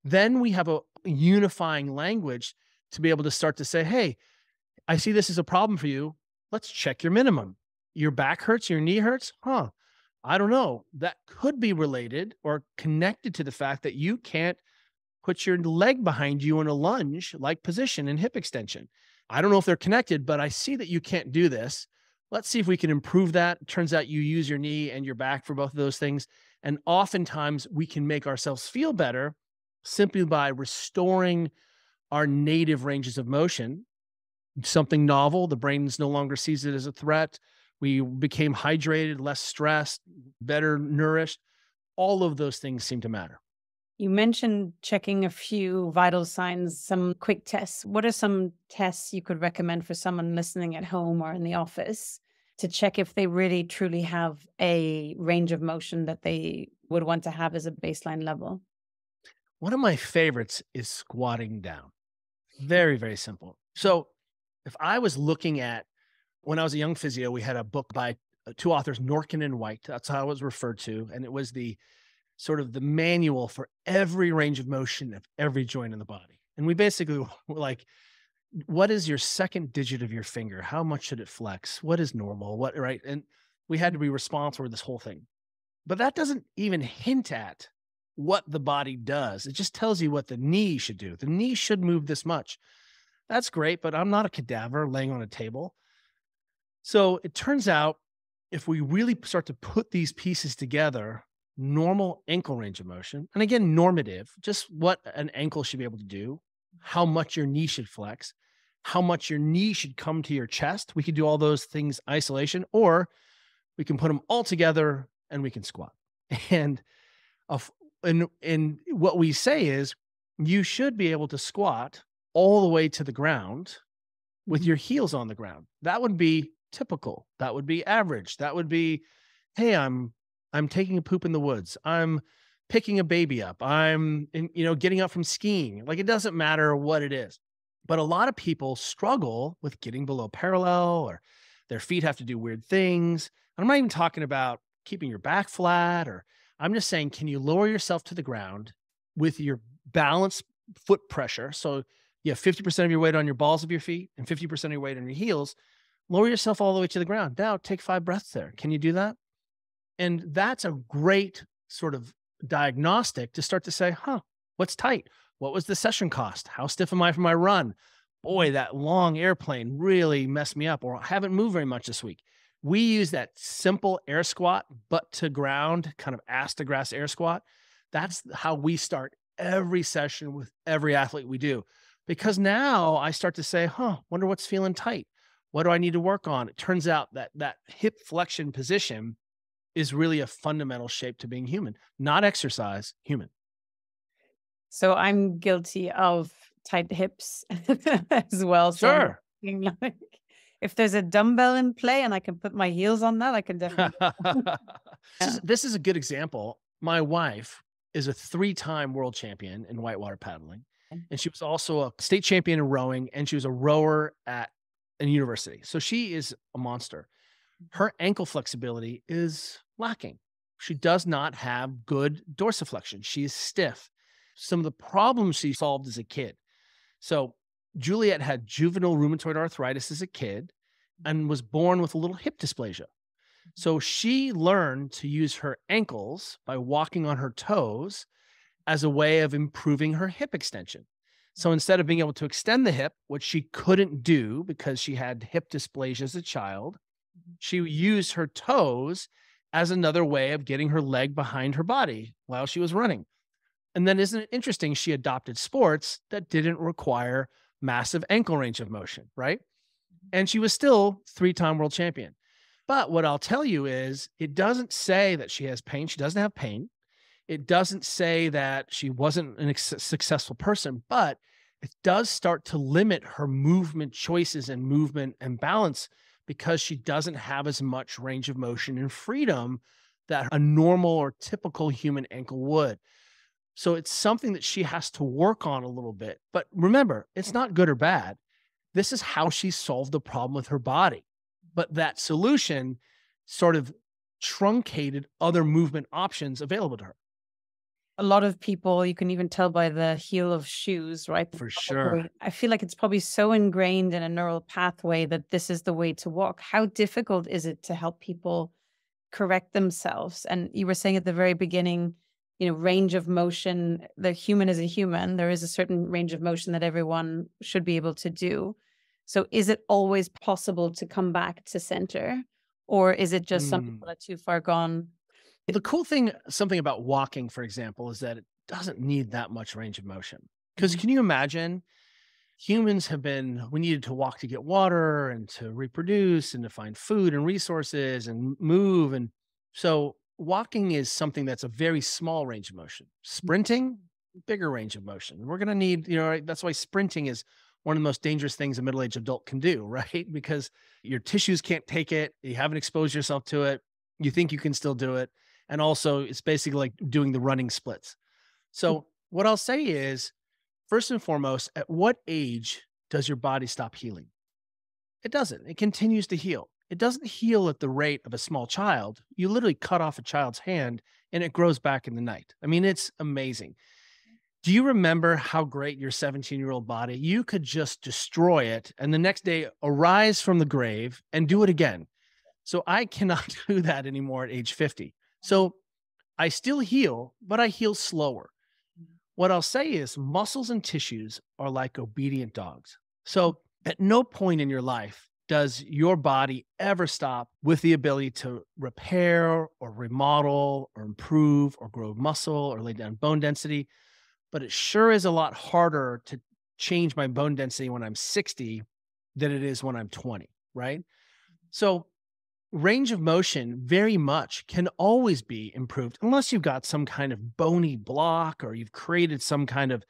then we have a unifying language to be able to start to say, hey, I see this as a problem for you. Let's check your minimum. Your back hurts, your knee hurts? Huh. I don't know. That could be related or connected to the fact that you can't put your leg behind you in a lunge-like position and hip extension. I don't know if they're connected, but I see that you can't do this. Let's see if we can improve that. It turns out you use your knee and your back for both of those things. And oftentimes we can make ourselves feel better simply by restoring our native ranges of motion. Something novel. The brain no longer sees it as a threat. We became hydrated, less stressed, better nourished. All of those things seem to matter. You mentioned checking a few vital signs, some quick tests. What are some tests you could recommend for someone listening at home or in the office to check if they really truly have a range of motion that they would want to have as a baseline level? One of my favorites is squatting down. Very, very simple. So if I was looking at, when I was a young physio, we had a book by two authors, Norkin and White. That's how it was referred to. And it was the sort of the manual for every range of motion of every joint in the body. And we basically were like, what is your second digit of your finger? How much should it flex? What is normal? What, right? And we had to be responsible for this whole thing. But that doesn't even hint at what the body does. It just tells you what the knee should do. The knee should move this much. That's great, but I'm not a cadaver laying on a table. So it turns out if we really start to put these pieces together, normal ankle range of motion, and again, normative, just what an ankle should be able to do, how much your knee should flex, how much your knee should come to your chest. We could do all those things isolation, or we can put them all together and we can squat. And what we say is you should be able to squat all the way to the ground with your heels on the ground. That would be typical. That would be average. That would be, hey, I'm taking a poop in the woods. I'm picking a baby up. I'm getting up from skiing. Like, it doesn't matter what it is. But a lot of people struggle with getting below parallel, or their feet have to do weird things. And I'm not even talking about keeping your back flat, or I'm just saying, can you lower yourself to the ground with your balanced foot pressure? So you have 50% of your weight on your balls of your feet and 50% of your weight on your heels. Lower yourself all the way to the ground. Now take 5 breaths there. Can you do that? And that's a great sort of diagnostic to start to say, what's tight? What was the session cost? How stiff am I for my run? Boy, that long airplane really messed me up, or I haven't moved very much this week. We use that simple air squat, butt to ground, kind of ass to grass air squat. That's how we start every session with every athlete we do. Because now I start to say, wonder what's feeling tight. What do I need to work on? It turns out that that hip flexion position is really a fundamental shape to being human, not exercise, human. So I'm guilty of tight hips as well. Sure. So like, if there's a dumbbell in play and I can put my heels on that, I can definitely. This is a good example. My wife is a 3-time world champion in whitewater paddling. And she was also a state champion in rowing, and she was a rower at a university. So she is a monster. Her ankle flexibility is lacking. She does not have good dorsiflexion. She is stiff. Some of the problems she solved as a kid. So Juliet had juvenile rheumatoid arthritis as a kid and was born with a little hip dysplasia. So she learned to use her ankles by walking on her toes as a way of improving her hip extension. So instead of being able to extend the hip, which she couldn't do because she had hip dysplasia as a child, she used her toes as another way of getting her leg behind her body while she was running. And then isn't it interesting? She adopted sports that didn't require massive ankle range of motion, right? And she was still 3-time world champion. But what I'll tell you is it doesn't say that she has pain. She doesn't have pain. It doesn't say that she wasn't a successful person, but it does start to limit her movement choices and movement and balance because she doesn't have as much range of motion and freedom that a normal or typical human ankle would. So it's something that she has to work on a little bit. But remember, it's not good or bad. This is how she solved the problem with her body. But that solution sort of truncated other movement options available to her. A lot of people, you can even tell by the heel of shoes, right? For sure. I feel like it's probably so ingrained in a neural pathway that this is the way to walk. How difficult is it to help people correct themselves? And you were saying at the very beginning, range of motion, the human is a human. There is a certain range of motion that everyone should be able to do. So is it always possible to come back to center? Or is it just some people are too far gone? The cool thing, something about walking, for example, is that it doesn't need that much range of motion. Because can you imagine humans we needed to walk to get water and to reproduce and to find food and resources and move. And so walking is something that's a very small range of motion. Sprinting, bigger range of motion. We're going to need, that's why sprinting is one of the most dangerous things a middle-aged adult can do, right? Because your tissues can't take it. You haven't exposed yourself to it. You think you can still do it. And also it's basically like doing the running splits. So what I'll say is, first and foremost, at what age does your body stop healing? It doesn't. It continues to heal. It doesn't heal at the rate of a small child. You literally cut off a child's hand and it grows back in the night. I mean, it's amazing. Do you remember how great your 17-year-old body, you could just destroy it and the next day arise from the grave and do it again? So I cannot do that anymore at age 50. So I still heal, but I heal slower. What I'll say is muscles and tissues are like obedient dogs. So at no point in your life does your body ever stop with the ability to repair or remodel or improve or grow muscle or lay down bone density. But it sure is a lot harder to change my bone density when I'm 60 than it is when I'm 20, right? So range of motion very much can always be improved unless you've got some kind of bony block or you've created some kind of,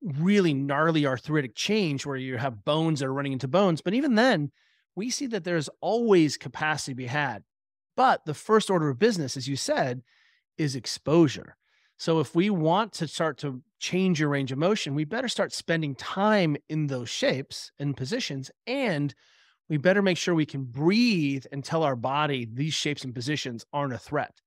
really gnarly arthritic change where you have bones that are running into bones. But even then, we see that there's always capacity to be had. But the first order of business, as you said, is exposure. So if we want to start to change your range of motion, we better start spending time in those shapes and positions, and we better make sure we can breathe and tell our body these shapes and positions aren't a threat.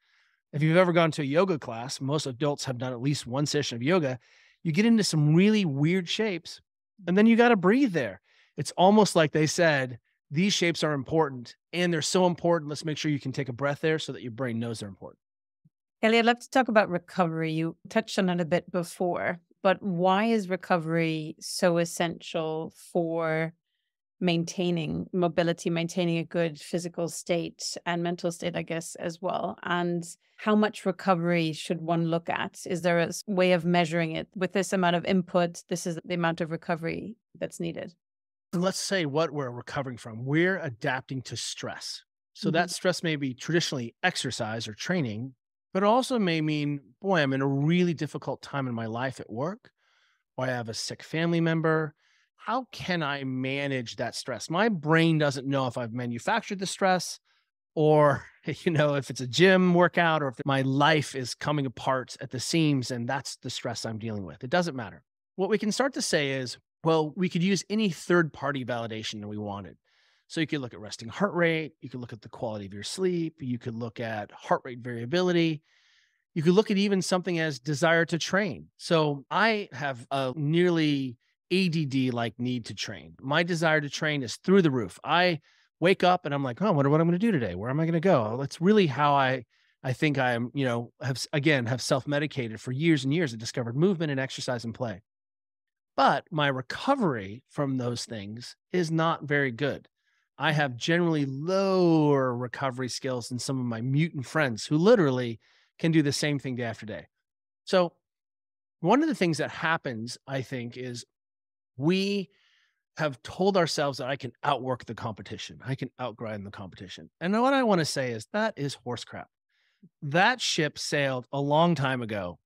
If you've ever gone to a yoga class, most adults have done at least one session of yoga, you get into some really weird shapes, and then you got to breathe there. It's almost like they said, these shapes are important, and they're so important. Let's make sure you can take a breath there so that your brain knows they're important. Kelly, I'd love to talk about recovery. You touched on it a bit before, but why is recovery so essential for maintaining mobility, maintaining a good physical state and mental state, I guess, as well? And how much recovery should one look at? Is there a way of measuring it? With this amount of input, this is the amount of recovery that's needed. Let's say what we're recovering from. We're adapting to stress. So that stress may be traditionally exercise or training, but it also may mean, boy, I'm in a really difficult time in my life at work, or I have a sick family member. How can I manage that stress? My brain doesn't know if I've manufactured the stress or, if it's a gym workout or if my life is coming apart at the seams and that's the stress I'm dealing with. It doesn't matter. what we can start to say is, well, we could use any third-party validation that we wanted. So you could look at resting heart rate, you could look at the quality of your sleep, you could look at heart rate variability, you could look at even something as desire to train. So I have a nearly ADD-like need to train. My desire to train is through the roof. I wake up and I'm like, oh, I wonder what I'm going to do today. Where am I going to go? That's really how I think I'm, have self-medicated for years and years. I discovered movement and exercise and play. But my recovery from those things is not very good. I have generally lower recovery skills than some of my mutant friends who literally can do the same thing day after day. So, one of the things that happens, I think, is we have told ourselves that I can outwork the competition. I can outgrind the competition. And what I want to say is that is horse crap. That ship sailed a long time ago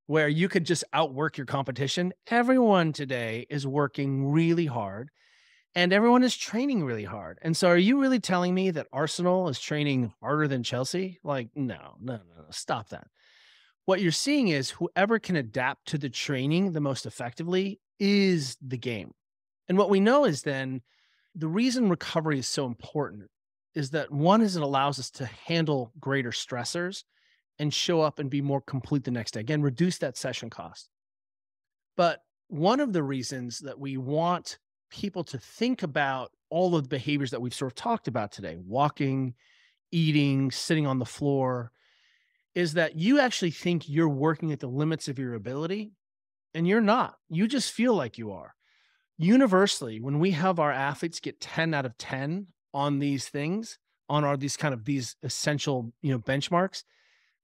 where you could just outwork your competition. Everyone today is working really hard and everyone is training really hard. And so are you really telling me that Arsenal is training harder than Chelsea? Like, no. Stop that. What you're seeing is whoever can adapt to the training the most effectively is the game. And what we know is then the reason recovery is so important is that one is it allows us to handle greater stressors and show up and be more complete the next day. Again, reduce that session cost. But one of the reasons that we want people to think about all of the behaviors that we've sort of talked about today, walking, eating, sitting on the floor, is that you actually think you're working at the limits of your ability, and you're not. You just feel like you are. Universally, when we have our athletes get 10 out of 10 on these things, on these essential, benchmarks,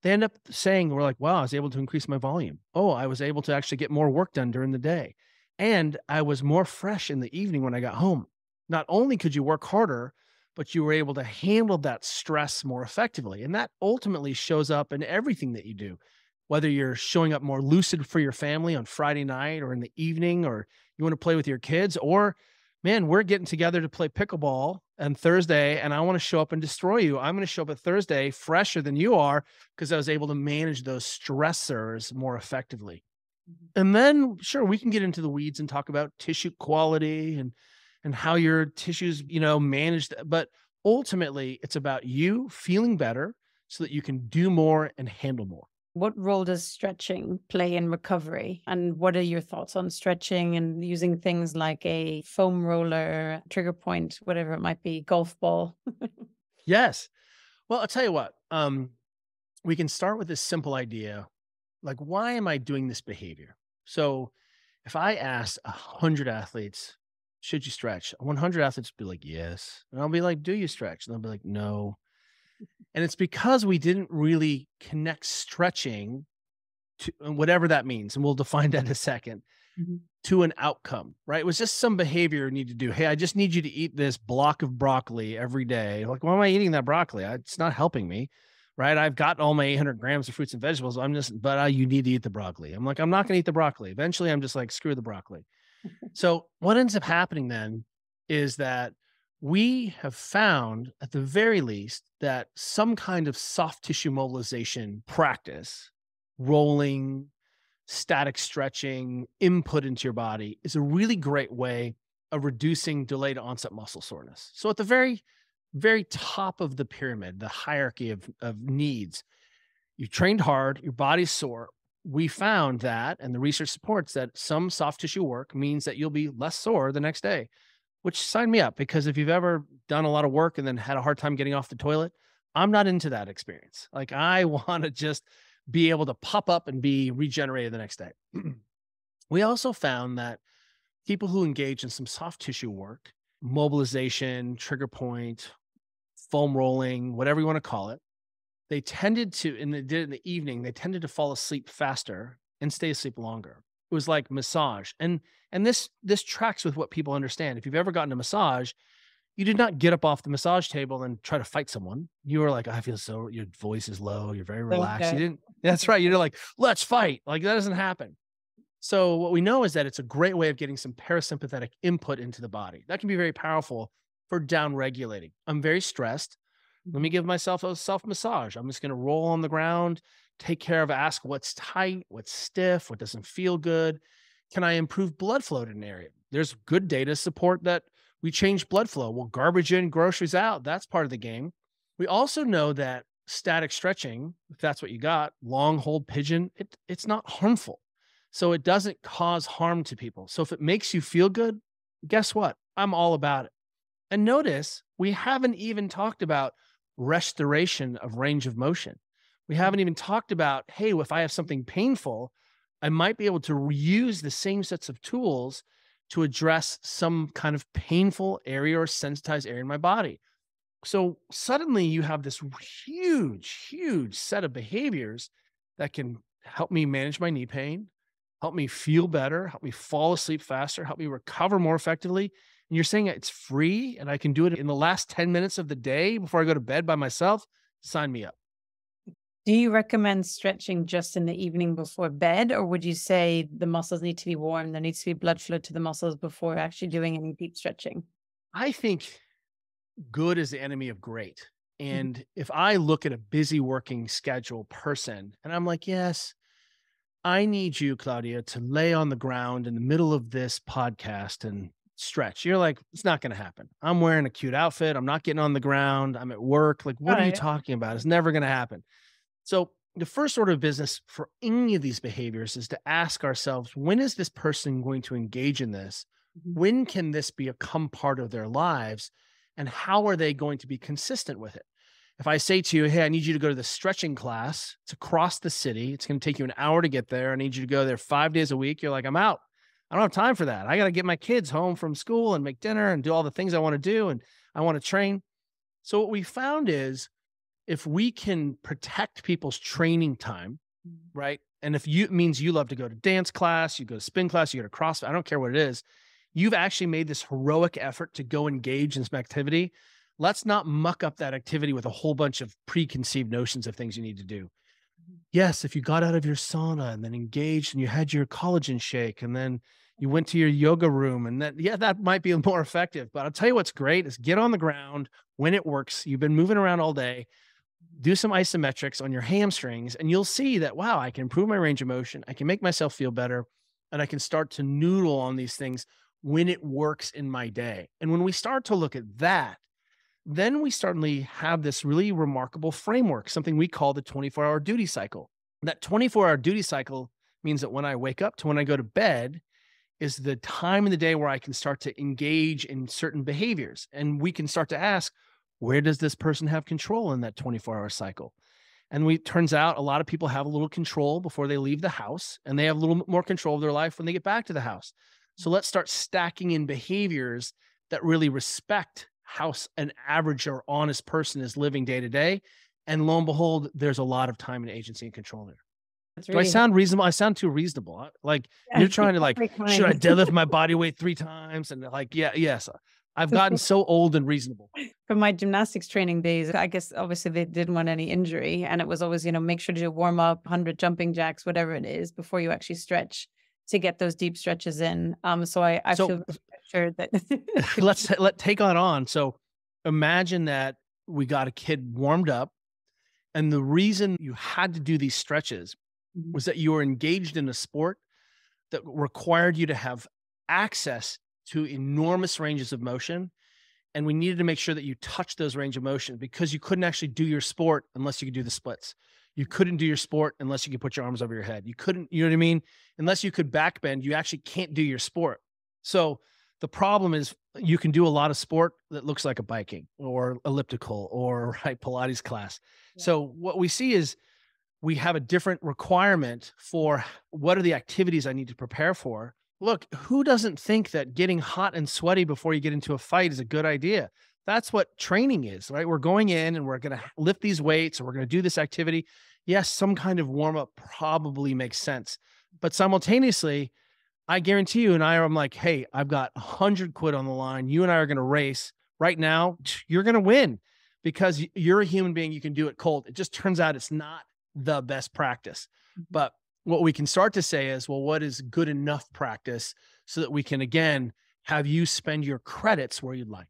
they end up saying, we're like, wow, I was able to increase my volume. Oh, I was able to actually get more work done during the day. And I was more fresh in the evening when I got home. Not only could you work harder, but you were able to handle that stress more effectively. And that ultimately shows up in everything that you do, whether you're showing up more lucid for your family on Friday night or in the evening, or you want to play with your kids, or man, we're getting together to play pickleball on Thursday and I want to show up and destroy you. I'm going to show up at Thursday fresher than you are because I was able to manage those stressors more effectively. And then sure, we can get into the weeds and talk about tissue quality and how your tissues, managed. But ultimately it's about you feeling better so that you can do more and handle more. What role does stretching play in recovery? And what are your thoughts on stretching and using things like a foam roller, trigger point, whatever it might be, golf ball? Yes. Well, I'll tell you what, we can start with this simple idea. Like, why am I doing this behavior? So if I asked 100 athletes, should you stretch? 100 athletes would be like, yes. And I'll be like, do you stretch? And they'll be like, no. And it's because we didn't really connect stretching to whatever that means. And we'll define that in a second. Mhm. To an outcome, right? It was just some behavior you need to do. Hey, I just need you to eat this block of broccoli every day. Like, why am I eating that broccoli? It's not helping me, right? I've got all my 800 grams of fruits and vegetables. You need to eat the broccoli. I'm like, I'm not going to eat the broccoli. Eventually, I'm just like, screw the broccoli. So what ends up happening then is that we have found at the very least that some kind of soft tissue mobilization practice, rolling, static stretching, input into your body is a really great way of reducing delayed onset muscle soreness. So at the very, very top of the pyramid, the hierarchy of needs, you trained hard, your body's sore. We found that, and the research supports that some soft tissue work means that you'll be less sore the next day, which sign me up, because if you've ever done a lot of work and then had a hard time getting off the toilet, I'm not into that experience. Like, I want to just be able to pop up and be regenerated the next day. We also found that people who engage in some soft tissue work, mobilization, trigger point, foam rolling, whatever you want to call it, they tended to, and they did it in the evening, they tended to fall asleep faster and stay asleep longer. It was like massage. And this tracks with what people understand. If you've ever gotten a massage, you did not get up off the massage table and try to fight someone. You were like, I feel so, your voice is low. You're very relaxed. Okay. You didn't, that's right. You're like, let's fight. Like, that doesn't happen. So what we know is that it's a great way of getting some parasympathetic input into the body. That can be very powerful for down regulating. I'm very stressed. Let me give myself a self massage. I'm just going to roll on the ground, take care of, ask what's tight, what's stiff, what doesn't feel good. Can I improve blood flow in an area? There's good data support that we change blood flow. Well, garbage in, groceries out, that's part of the game. We also know that static stretching, if that's what you got, long hold pigeon, it's not harmful. So it doesn't cause harm to people. So if it makes you feel good, guess what? I'm all about it. And notice we haven't even talked about restoration of range of motion. We haven't even talked about, hey, if I have something painful, I might be able to reuse the same sets of tools to address some kind of painful area or sensitized area in my body. So suddenly you have this huge set of behaviors that can help me manage my knee pain, help me feel better, help me fall asleep faster, help me recover more effectively. And you're saying it's free and I can do it in the last 10 minutes of the day before I go to bed by myself? Sign me up. Do you recommend stretching just in the evening before bed, or would you say the muscles need to be warm? There needs to be blood flow to the muscles before actually doing any deep stretching? I think good is the enemy of great. Mhm. And if I look at a busy working schedule person and I'm like, yes, I need you, Claudia, to lay on the ground in the middle of this podcast and stretch. You're like, it's not going to happen. I'm wearing a cute outfit. I'm not getting on the ground. I'm at work. Like, what are you Right. talking about? It's never going to happen. So, the first order of business for any of these behaviors is to ask ourselves, when is this person going to engage in this? Mhm. When can this become part of their lives? And how are they going to be consistent with it? If I say to you, hey, I need you to go to the stretching class, it's across the city. It's going to take you an hour to get there. I need you to go there 5 days a week. You're like, I'm out. I don't have time for that. I got to get my kids home from school and make dinner and do all the things I want to do. And I want to train. So what we found is if we can protect people's training time, right? And if you it means you love to go to dance class, you go to spin class, you go to CrossFit, I don't care what it is, you've actually made this heroic effort to go engage in some activity. Let's not muck up that activity with a whole bunch of preconceived notions of things you need to do. Yes, if you got out of your sauna and then engaged and you had your collagen shake and then you went to your yoga room and that, yeah, that might be more effective. But I'll tell you what's great is get on the ground when it works. You've been moving around all day, do some isometrics on your hamstrings, and you'll see that, wow, I can improve my range of motion. I can make myself feel better, and I can start to noodle on these things when it works in my day. And when we start to look at that, then we suddenly have this really remarkable framework, something we call the 24-hour duty cycle. That 24-hour duty cycle means that when I wake up to when I go to bed is the time in the day where I can start to engage in certain behaviors. And we can start to ask, where does this person have control in that 24-hour cycle? And turns out a lot of people have a little control before they leave the house, and they have a little more control of their life when they get back to the house. So let's start stacking in behaviors that really respect how an average or honest person is living day to day. And lo and behold, there's a lot of time and agency and control there. That's Do I really sound reasonable? I sound too reasonable. Like yeah, you're trying to like, very should I kind. deadlift my body weight 3 times? And like, yeah, yes, I've gotten so old and reasonable. From my gymnastics training days, I guess obviously they didn't want any injury. And it was always, make sure to warm up 100 jumping jacks, whatever it is, before you actually stretch to get those deep stretches in. So I So feel sure that let's take on. So imagine that we got a kid warmed up, and the reason you had to do these stretches was that you were engaged in a sport that required you to have access to enormous ranges of motion. And we needed to make sure that you touched those range of motion because you couldn't actually do your sport unless you could do the splits. You couldn't do your sport unless you could put your arms over your head. You couldn't, you know what I mean? Unless you could back bend, you actually can't do your sport. So the problem is you can do a lot of sport that looks like a biking or elliptical or right Pilates class. Yeah. So what we see is we have a different requirement for what are the activities I need to prepare for. Look, who doesn't think that getting hot and sweaty before you get into a fight is a good idea? That's what training is, right? We're going in and we're going to lift these weights or we're going to do this activity. Yes, some kind of warm up probably makes sense. But simultaneously, I guarantee you and I'm like, hey, I've got 100 quid on the line. You and I are going to race right now. You're going to win because you're a human being. You can do it cold. It just turns out it's not the best practice. But what we can start to say is, well, what is good enough practice so that we can, again, have you spend your credits where you'd like?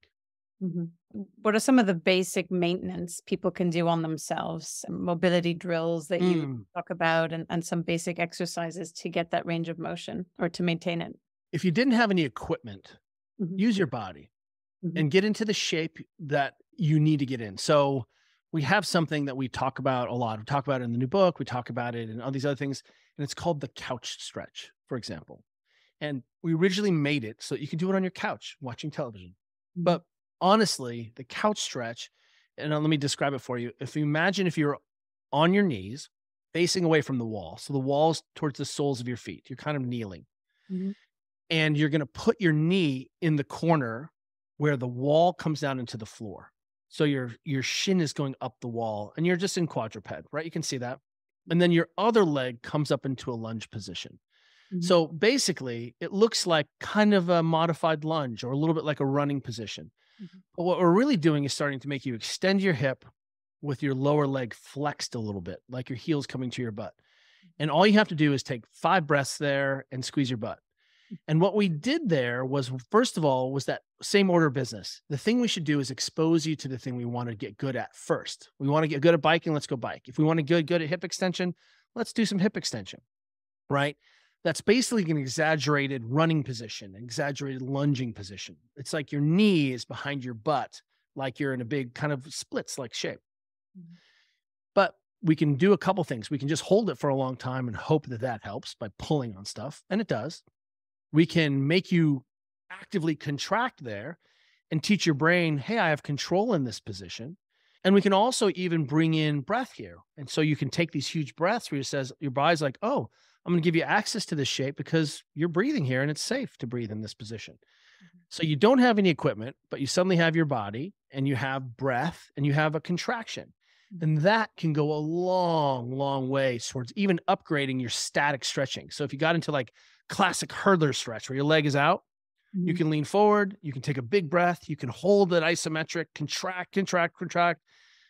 what are some of the basic maintenance people can do on themselves? Mobility drills that you Mm. talk about, and some basic exercises to get that range of motion or to maintain it. If you didn't have any equipment, Mhm, use your body mhm, and get into the shape that you need to get in. So we have something that we talk about a lot. We talk about it in the new book. We talk about it and all these other things. And it's called the couch stretch, for example. And we originally made it so you can do it on your couch watching television. mhm, But honestly, the couch stretch, and let me describe it for you. If you're on your knees, facing away from the wall, so the wall's towards the soles of your feet, you're kind of kneeling, mhm, and you're going to put your knee in the corner where the wall comes down into the floor. So your shin is going up the wall and you're just in quadruped, right? You can see that. And then your other leg comes up into a lunge position. mhm, So basically, it looks like kind of a modified lunge or a little bit like a running position. mhm, But what we're really doing is starting to make you extend your hip with your lower leg flexed a little bit, like your heels coming to your butt. And all you have to do is take 5 breaths there and squeeze your butt. And what we did there was, first of all, was that same order of business. The thing we should do is expose you to the thing we want to get good at first. We want to get good at biking, let's go bike. If we want to get good at hip extension, let's do some hip extension, right? That's basically an exaggerated running position, exaggerated lunging position. It's like your knee is behind your butt, like you're in a big kind of splits like shape. mhm, But we can do a couple things. We can just hold it for a long time and hope that that helps by pulling on stuff. And it does. We can make you actively contract there and teach your brain, hey, I have control in this position. And we can also even bring in breath here. And so you can take these huge breaths where it says your body's like, oh, I'm going to give you access to this shape because you're breathing here and it's safe to breathe in this position. mhm, So you don't have any equipment, but you suddenly have your body and you have breath and you have a contraction. mhm, And that can go a long, long way towards even upgrading your static stretching. So if you got into like classic hurdler stretch where your leg is out, you mhm, can lean forward, you can take a big breath, you can hold that isometric, contract, contract, contract,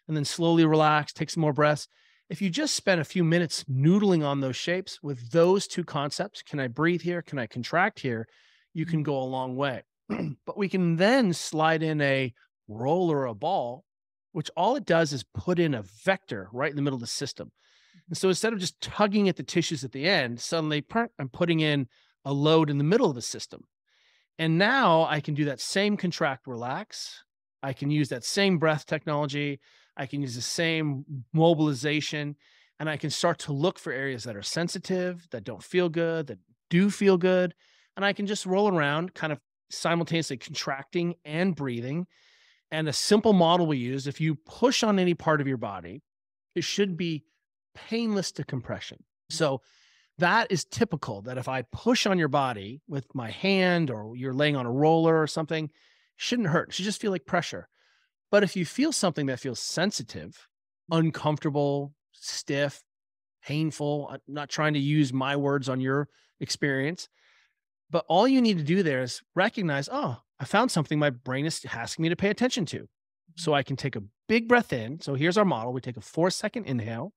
and then slowly relax, take some more breaths. If you just spend a few minutes noodling on those shapes with those two concepts, can I breathe here? Can I contract here? You mhm, can go a long way. But we can then slide in a roll or a ball, which all it does is put in a vector right in the middle of the system. And so instead of just tugging at the tissues at the end, suddenly I'm putting in a load in the middle of the system. And now I can do that same contract, relax. I can use that same breath technology. I can use the same mobilization, and I can start to look for areas that are sensitive, that don't feel good, that do feel good. And I can just roll around, kind of simultaneously contracting and breathing. And a simple model we use, if you push on any part of your body, it should be painless to compression. So that is typical that if I push on your body with my hand or you're laying on a roller or something, it shouldn't hurt. It should just feel like pressure. But if you feel something that feels sensitive, uncomfortable, stiff, painful, I'm not trying to use my words on your experience, but all you need to do there is recognize, oh, I found something my brain is asking me to pay attention to. So I can take a big breath in. So here's our model. We take a 4-second inhale.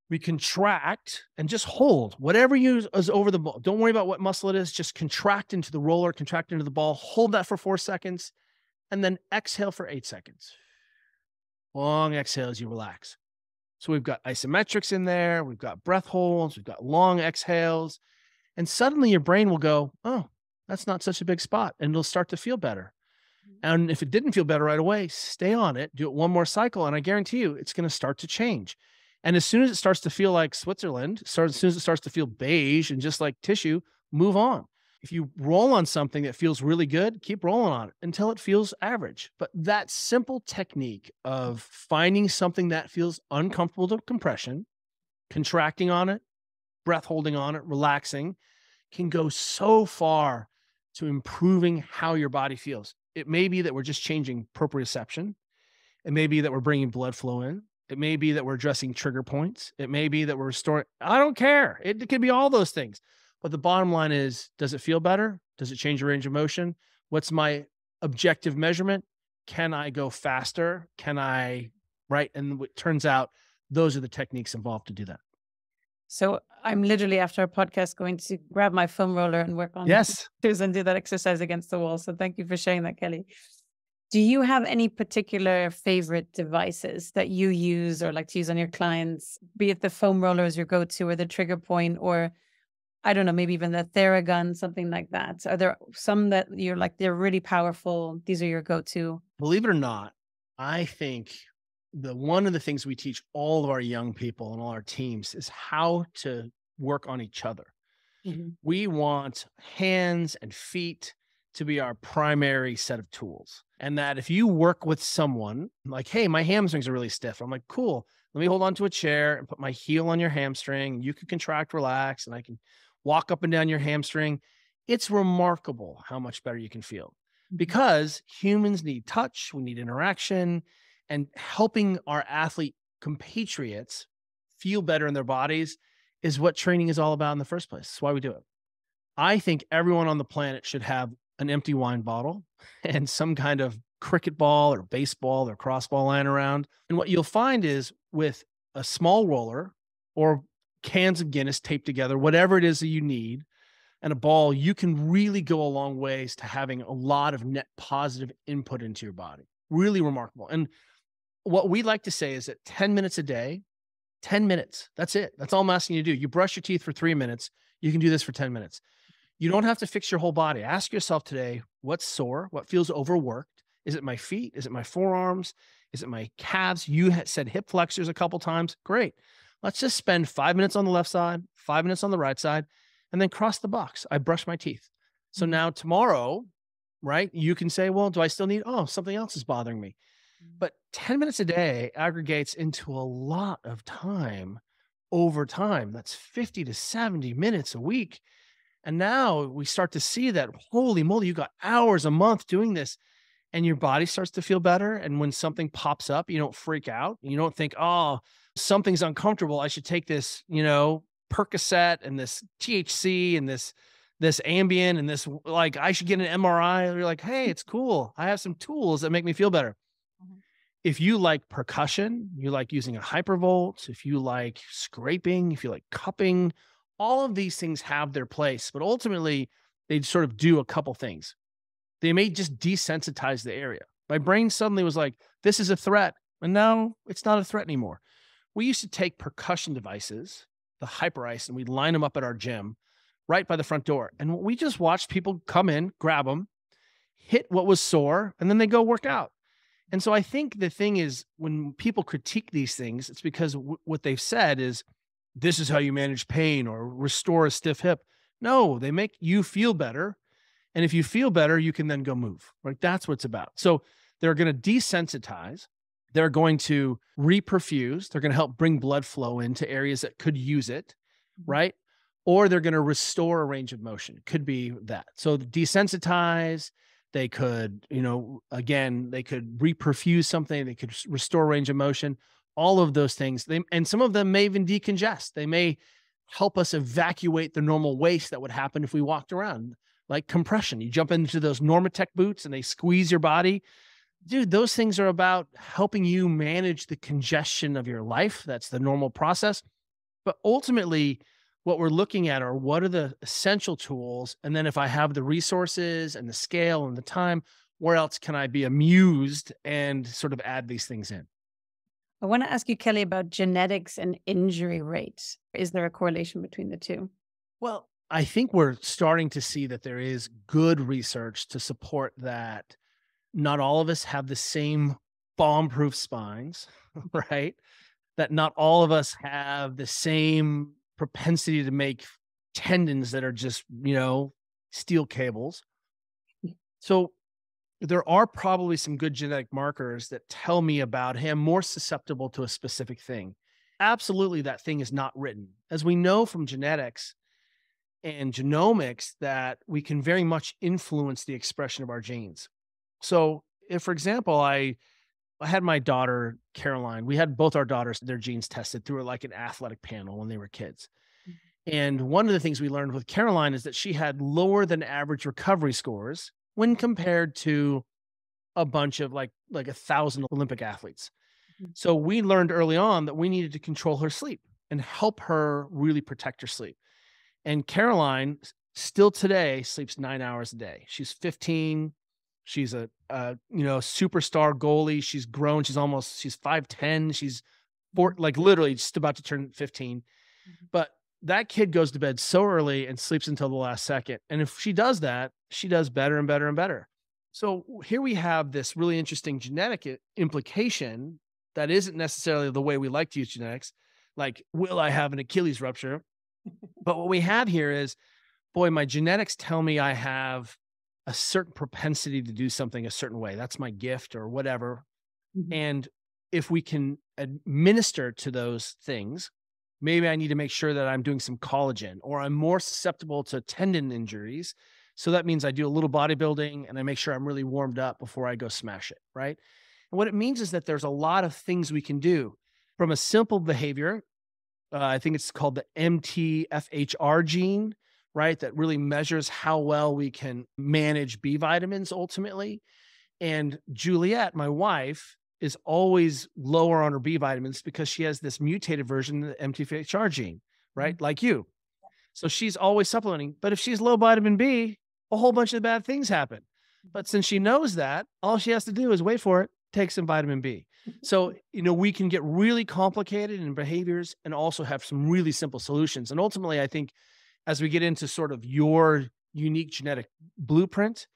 We contract and just hold whatever you is over the ball. Don't worry about what muscle it is. Just contract into the roller, contract into the ball. Hold that for 4 seconds, and then exhale for 8 seconds. Long exhale as you relax. So we've got isometrics in there. We've got breath holds. We've got long exhales. And suddenly your brain will go, oh, that's not such a big spot. And it'll start to feel better. And if it didn't feel better right away, stay on it, do it one more cycle. And I guarantee you, it's going to start to change. And as soon as it starts to feel like Switzerland, as soon as it starts to feel beige and just like tissue, move on. If you roll on something that feels really good, keep rolling on it until it feels average. But that simple technique of finding something that feels uncomfortable to compression, contracting on it, breath holding on it, relaxing, can go so far to improving how your body feels. It may be that we're just changing proprioception. It may be that we're bringing blood flow in. It may be that we're addressing trigger points. It may be that we're restoring. I don't care. It could be all those things. But the bottom line is, does it feel better? Does it change your range of motion? What's my objective measurement? Can I go faster? Can I, right? And it turns out those are the techniques involved to do that. So I'm literally after our podcast going to grab my foam roller and work on Yes. and do that exercise against the wall. So thank you for sharing that, Kelly. Do you have any particular favorite devices that you use or like to use on your clients, be it the foam roller as your go-to or the trigger point, or I don't know, maybe even the Theragun, something like that? Are there some that you're like, they're really powerful, these are your go-to? Believe it or not, I think one of the things we teach all of our young people and all our teams is how to work on each other. Mhm. We want hands and feet to be our primary set of tools. And that if you work with someone like, hey, my hamstrings are really stiff. I'm like, cool. Let me hold on to a chair and put my heel on your hamstring. You can contract, relax, and I can walk up and down your hamstring. It's remarkable how much better you can feel Mhm. because humans need touch, we need interaction, and helping our athlete compatriots feel better in their bodies is what training is all about in the first place. That's why we do it. I think everyone on the planet should have an empty wine bottle and some kind of cricket ball or baseball or crossball lying around. And what you'll find is with a small roller or cans of Guinness taped together, whatever it is that you need, and a ball, you can really go a long ways to having a lot of net positive input into your body. Really remarkable. And what we like to say is that 10 minutes a day, 10 minutes, that's it. That's all I'm asking you to do. You brush your teeth for 3 minutes. You can do this for 10 minutes. You don't have to fix your whole body. Ask yourself today, what's sore? What feels overworked? Is it my feet? Is it my forearms? Is it my calves? You had said hip flexors a couple times. Great. Let's just spend 5 minutes on the left side, 5 minutes on the right side, and then cross the box. I brush my teeth. So Mhm. now tomorrow, right, you can say, well, do I still need, oh, something else is bothering me. But 10 minutes a day aggregates into a lot of time over time. That's 50 to 70 minutes a week. And now we start to see that, holy moly, you got hours a month doing this and your body starts to feel better. And when something pops up, you don't freak out. You don't think, oh, something's uncomfortable. I should take this, Percocet and this THC and this Ambien and this, like, I should get an MRI. You're like, hey, it's cool. I have some tools that make me feel better. Mhm. If you like percussion, you like using a hypervolt, if you like scraping, if you like cupping, all of these things have their place, but ultimately they sort of do a couple things. They may just desensitize the area. My brain suddenly was like, this is a threat. And now it's not a threat anymore. We used to take percussion devices, the hyper ice, and we'd line them up at our gym right by the front door. And we just watched people come in, grab them, hit what was sore, and then they go work out. And so I think the thing is, when people critique these things, it's because what they've said is, this is how you manage pain or restore a stiff hip. No, they make you feel better. And if you feel better, you can then go move. Right? That's what it's about. So they're going to desensitize. They're going to reperfuse. They're going to help bring blood flow into areas that could use it. Mhm. Right? Or they're going to restore a range of motion. Could be that. So desensitize, they could, again, they could reperfuse something. They could restore range of motion. All of those things. And some of them may even decongest. They may help us evacuate the normal waste that would happen if we walked around, like compression. You jump into those Normatec boots and they squeeze your body. Dude, those things are about helping you manage the congestion of your life. That's the normal process. But ultimately, what we're looking at are what are the essential tools. And then if I have the resources and the scale and the time, where else can I be amused and sort of add these things in? I want to ask you, Kelly, about genetics and injury rates. Is there a correlation between the two? Well, I think we're starting to see that there is good research to support that not all of us have the same bomb-proof spines, right? That not all of us have the same propensity to make tendons that are just, steel cables. So there are probably some good genetic markers that tell me about him more susceptible to a specific thing. Absolutely, that thing is not written. As we know from genetics and genomics, that we can very much influence the expression of our genes. So, if, for example, I had my daughter, Caroline, we had both our daughters, their genes tested through like an athletic panel when they were kids. And one of the things we learned with Caroline is that she had lower than average recovery scores when compared to a bunch of like 1,000 Olympic athletes. Mhm. So we learned early on that we needed to control her sleep and help her really protect her sleep. And Caroline still today sleeps 9 hours a day. She's 15. She's a superstar goalie. She's grown. She's 5'10". She's literally just about to turn 15. But that kid goes to bed so early and sleeps until the last second. And if she does that, she does better and better and better. So here we have this really interesting genetic implication that isn't necessarily the way we like to use genetics. Like, will I have an Achilles rupture? But what we have here is, boy, my genetics tell me I have a certain propensity to do something a certain way. That's my gift or whatever. And if we can administer to those things, maybe I need to make sure that I'm doing some collagen, or I'm more susceptible to tendon injuries. So that means I do a little bodybuilding and I make sure I'm really warmed up before I go smash it, right? And what it means is that there's a lot of things we can do from a simple behavior. I think it's called the MTFHR gene, right? That really measures how well we can manage B vitamins ultimately. And Juliet, my wife, is always lower on her B vitamins because she has this mutated version of the MTFHR gene, right? Like you. So she's always supplementing. But if she's low vitamin B, a whole bunch of bad things happen. But since she knows that, all she has to do is wait for it, take some vitamin B. So, we can get really complicated in behaviors and also have some really simple solutions. And ultimately, I think as we get into sort of your unique genetic blueprint,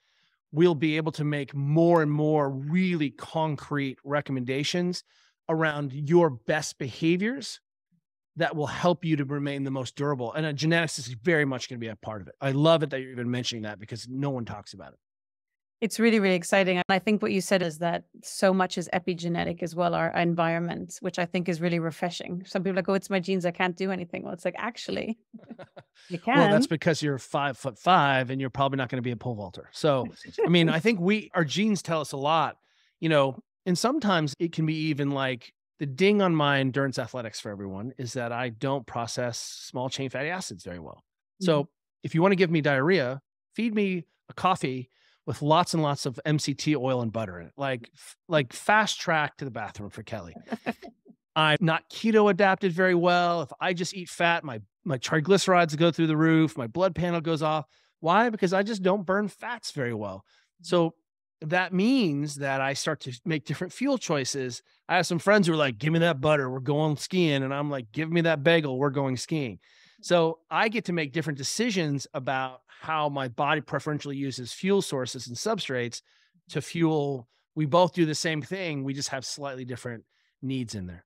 we'll be able to make more and more really concrete recommendations around your best behaviors that will help you to remain the most durable. And genetics is very much going to be a part of it. I love it that you're even mentioning that because no one talks about it. It's really, really exciting. And I think what you said is that so much is epigenetic as well, our environment, which I think is really refreshing. Some people are like, oh, it's my genes, I can't do anything. Well, it's like, actually, you can. Well, that's because you're 5'5" and you're probably not going to be a pole vaulter. So, I mean, I think our genes tell us a lot, and sometimes it can be even like the ding on my endurance athletics for everyone is that I don't process small chain fatty acids very well. So if you want to give me diarrhea, feed me a coffee with lots and lots of MCT oil and butter in it, like fast track to the bathroom for Kelly. I'm not keto adapted very well. If I just eat fat, my triglycerides go through the roof. My blood panel goes off. Why? Because I just don't burn fats very well. So that means that I start to make different fuel choices. I have some friends who are like, give me that butter, we're going skiing. And I'm like, give me that bagel, we're going skiing. So I get to make different decisions about how my body preferentially uses fuel sources and substrates to fuel. We both do the same thing. We just have slightly different needs in there.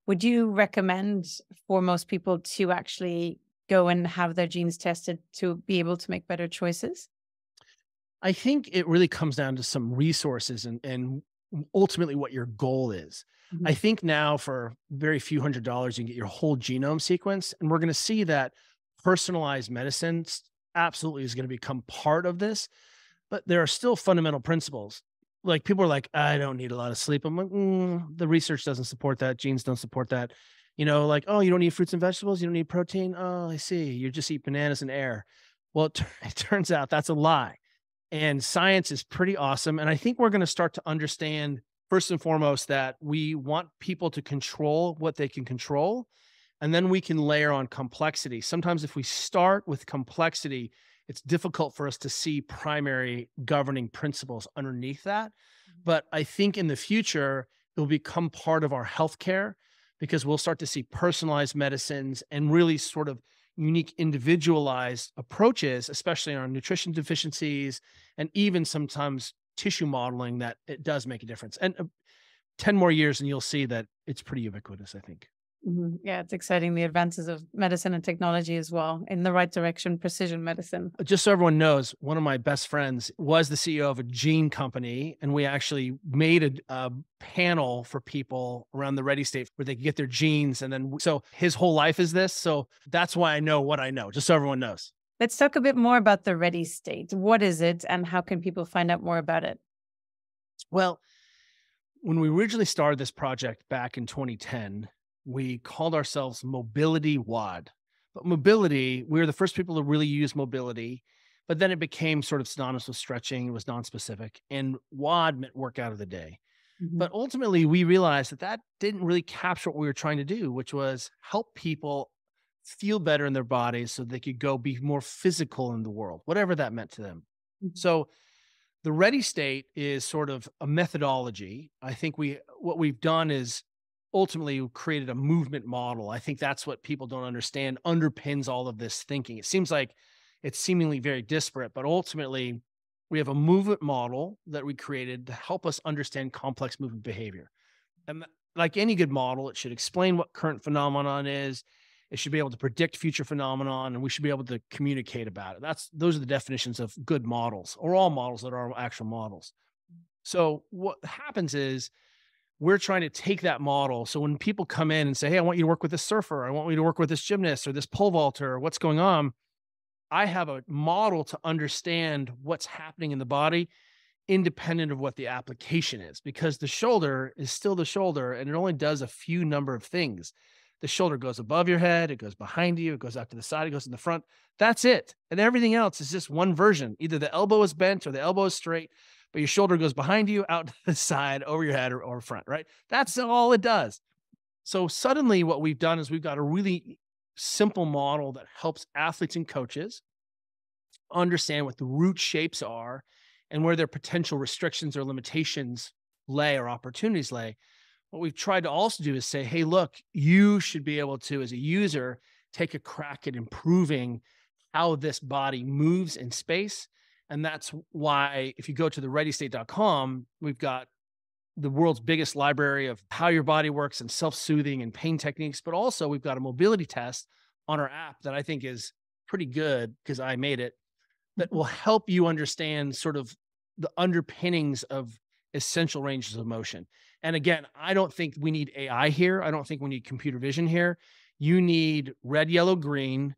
Would you recommend for most people to actually go and have their genes tested to be able to make better choices? I think it really comes down to some resources and ultimately what your goal is. I think now for very few $100s, you can get your whole genome sequenced. And we're going to see that personalized medicine absolutely is going to become part of this. But there are still fundamental principles. Like people are like, I don't need a lot of sleep. I'm like, the research doesn't support that. Genes don't support that. Like, oh, you don't need fruits and vegetables. You don't need protein. Oh, I see. You just eat bananas and air. Well, it turns out that's a lie. And science is pretty awesome. And I think we're going to start to understand, first and foremost, that we want people to control what they can control. And then we can layer on complexity. Sometimes if we start with complexity, it's difficult for us to see primary governing principles underneath that. But I think in the future, it will become part of our healthcare because we'll start to see personalized medicines and really sort of unique individualized approaches, especially on nutrition deficiencies and even sometimes tissue modeling, that it does make a difference. And 10 more years and you'll see that it's pretty ubiquitous, I think. Yeah, it's exciting, the advances of medicine and technology as well in the right direction, precision medicine. Just so everyone knows, one of my best friends was the CEO of a gene company, and we actually made a panel for people around the ready state where they could get their genes. And then, so his whole life is this. So that's why I know what I know, just so everyone knows. Let's talk a bit more about the ready state. What is it and how can people find out more about it? Well, when we originally started this project back in 2010, we called ourselves Mobility WOD. But mobility, we were the first people to really use mobility, but then it became sort of synonymous with stretching. It was nonspecific. And WOD meant workout of the day. But ultimately, we realized that that didn't really capture what we were trying to do, which was help people feel better in their bodies so they could go be more physical in the world, whatever that meant to them. So The ready state is sort of a methodology. I think what we've done is ultimately created a movement model. I think that's what people don't understand underpins all of this thinking. It seems like it's seemingly very disparate, but ultimately we have a movement model that we created to help us understand complex movement behavior. And like any good model, it should explain what current phenomenon is. It should be able to predict future phenomenon, and we should be able to communicate about it. Those are the definitions of good models, or all models that are actual models. So what happens is we're trying to take that model. So when people come in and say, "Hey, I want you to work with this surfer, I want you to work with this gymnast or this pole vaulter, or what's going on?" I have a model to understand what's happening in the body independent of what the application is, because the shoulder is still the shoulder and it only does a few number of things. The shoulder goes above your head, it goes behind you, it goes out to the side, it goes in the front. That's it. And everything else is just one version. Either the elbow is bent or the elbow is straight, but your shoulder goes behind you, out to the side, over your head, or front, right? That's all it does. So suddenly what we've done is we've got a really simple model that helps athletes and coaches understand what the root shapes are and where their potential restrictions or limitations lay or opportunities lay. What we've tried to also do is say, hey, look, you should be able to, as a user, take a crack at improving how this body moves in space. And that's why if you go to the readystate.com, we've got the world's biggest library of how your body works and self-soothing and pain techniques, but also we've got a mobility test on our app that I think is pretty good because I made it, that will help you understand sort of the underpinnings of essential ranges of motion. And again, I don't think we need AI here. I don't think we need computer vision here. You need red, yellow, green.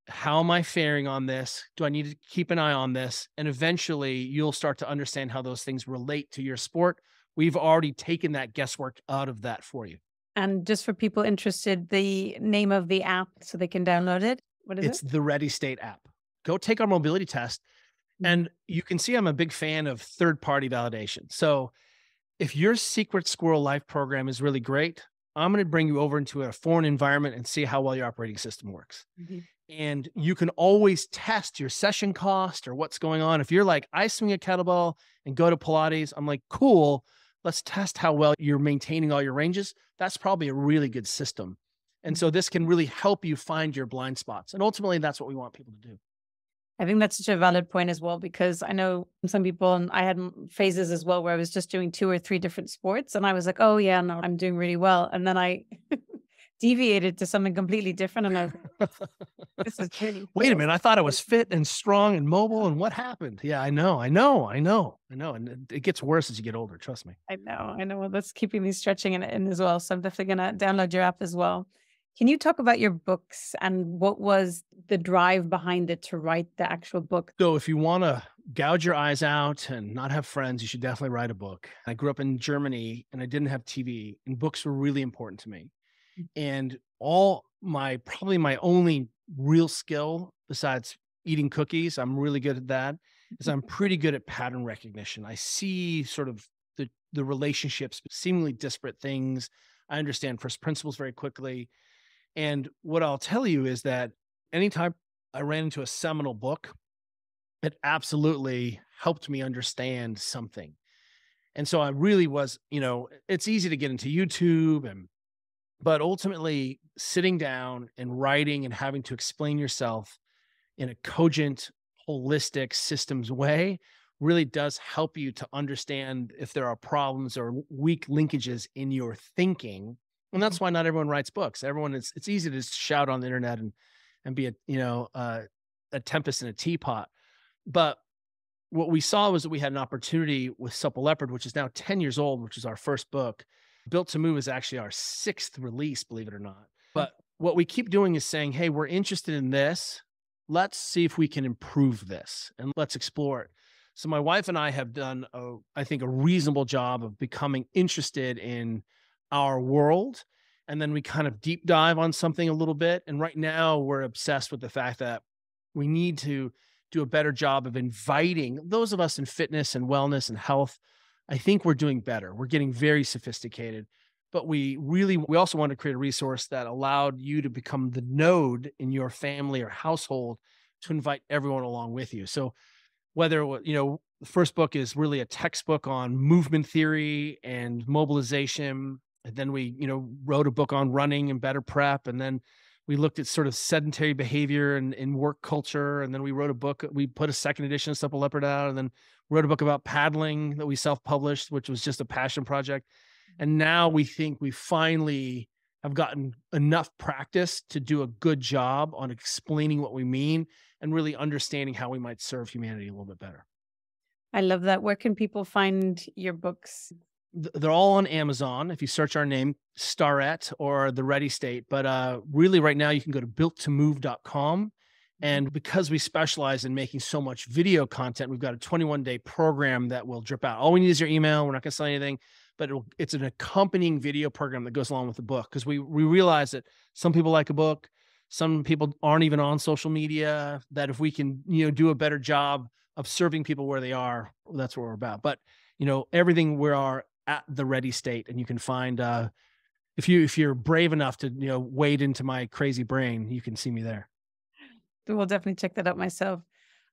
How am I faring on this? Do I need to keep an eye on this? And eventually you'll start to understand how those things relate to your sport. We've already taken that guesswork out of that for you. And just for people interested, the name of the app so they can download it, what is it? It's the Ready State app. Go take our mobility test. And you can see I'm a big fan of third-party validation. So if your secret squirrel life program is really great, I'm going to bring you over into a foreign environment and see how well your operating system works. Mm-hmm. And you can always test your session cost or what's going on. If you're like, I swing a kettlebell and go to Pilates, I'm like, cool, let's test how well you're maintaining all your ranges. That's probably a really good system. And so this can really help you find your blind spots. And ultimately, that's what we want people to do. I think that's such a valid point as well, because I know some people, and I had phases as well where I was just doing 2 or 3 different sports and I was like, oh yeah, no, I'm doing really well. And then I deviated to something completely different. And I was like, this is really wait a minute. I thought I was fit and strong and mobile. And what happened? Yeah, I know. And it gets worse as you get older. Trust me. I know. Well, that's keeping me stretching in as well. So I'm definitely going to download your app as well. Can you talk about your books and what was the drive behind it to write the actual book? So if you want to gouge your eyes out and not have friends, you should definitely write a book. I grew up in Germany and I didn't have TV, and books were really important to me. And probably my only real skill besides eating cookies, I'm really good at that, is I'm pretty good at pattern recognition. I see sort of the relationships, seemingly disparate things. I understand first principles very quickly. And what I'll tell you is that anytime I ran into a seminal book, it absolutely helped me understand something. And so I really was, it's easy to get into YouTube, but ultimately sitting down and writing and having to explain yourself in a cogent, holistic systems way really does help you to understand if there are problems or weak linkages in your thinking. And that's why not everyone writes books. It's easy to just shout on the internet and be a tempest in a teapot. But what we saw was that we had an opportunity with Supple Leopard, which is now 10 years old, which is our first book. Built to Move is actually our 6th release, believe it or not. But what we keep doing is saying, hey, we're interested in this. Let's see if we can improve this and let's explore it. So my wife and I have done, I think, a reasonable job of becoming interested in our world. And then we kind of deep dive on something a little bit. And right now we're obsessed with the fact that we need to do a better job of inviting those of us in fitness and wellness and health. I think we're doing better. We're getting very sophisticated, but we also want to create a resource that allowed you to become the node in your family or household to invite everyone along with you. So whether, the first book is really a textbook on movement theory and mobilization. And then we, wrote a book on running and better prep. And then we looked at sort of sedentary behavior and in work culture. And then we wrote a book, we put a second edition of Supple Leopard out, and then wrote a book about paddling that we self-published, which was just a passion project. And now we think we finally have gotten enough practice to do a good job on explaining what we mean and really understanding how we might serve humanity a little bit better. I love that. Where can people find your books? They're all on Amazon. If you search our name, Starrett or The Ready State. But really right now you can go to builttomove.com. And because we specialize in making so much video content, we've got a 21-day program that will drip out. All we need is your email. We're not going to sell anything, but it's an accompanying video program that goes along with the book. Because we realize that some people like a book, some people aren't even on social media, that if we can, do a better job of serving people where they are, that's what we're about. But, everything we are at The Ready State, and you can find, if you're brave enough to, wade into my crazy brain, you can see me there. We'll definitely check that out myself.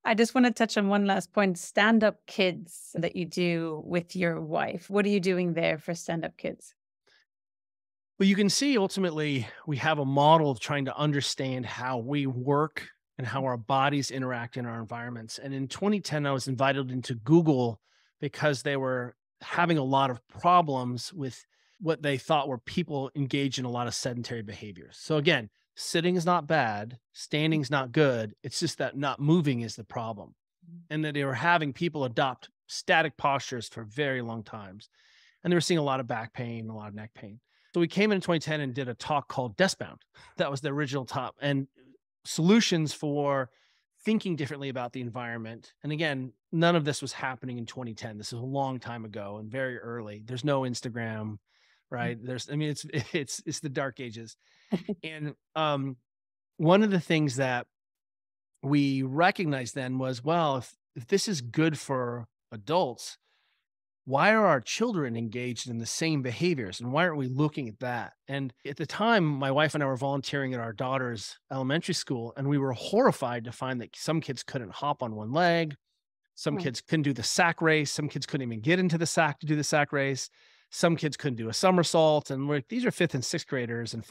I just want to touch on one last point, stand-up kids that you do with your wife. What are you doing there for stand-up kids? Well, you can see ultimately we have a model of trying to understand how we work and how our bodies interact in our environments. And in 2010, I was invited into Google because they were having a lot of problems with what they thought were people engaged in a lot of sedentary behaviors. So again, sitting is not bad, standing is not good. It's just that not moving is the problem. And that they were having people adopt static postures for very long times. And they were seeing a lot of back pain, a lot of neck pain. So we came in 2010 and did a talk called Deskbound. That was the original top, and solutions for thinking differently about the environment. And again, none of this was happening in 2010. This is a long time ago and very early. There's no Instagram, right? It's the dark ages. And one of the things that we recognized then was, well, if this is good for adults, why are our children engaged in the same behaviors? And why aren't we looking at that? And at the time, my wife and I were volunteering at our daughter's elementary school, and we were horrified to find that some kids couldn't hop on one leg. Some kids couldn't do the sack race. Some kids couldn't even get into the sack to do the sack race. Some kids couldn't do a somersault. And we're like, these are 5th and 6th graders. And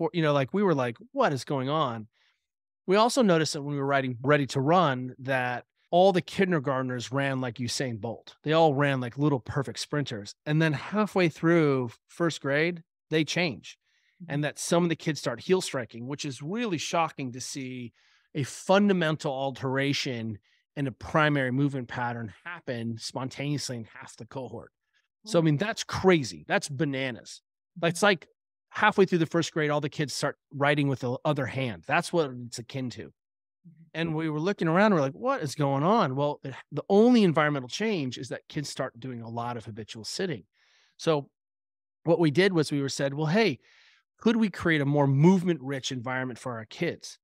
we were like, what is going on? We also noticed that when we were writing Ready to Run, that all the kindergartners ran like Usain Bolt. They all ran like little perfect sprinters. And then halfway through 1st grade, they change. And that some of the kids start heel striking, which is really shocking to see a fundamental alteration in a primary movement pattern happen spontaneously in half the cohort. So, that's crazy. That's bananas. It's like halfway through the 1st grade, all the kids start writing with the other hand. That's what it's akin to. And we were looking around, we're like, what is going on? Well, the only environmental change is that kids start doing a lot of habitual sitting. So what we did was we said, well, hey, could we create a more movement-rich environment for our kids?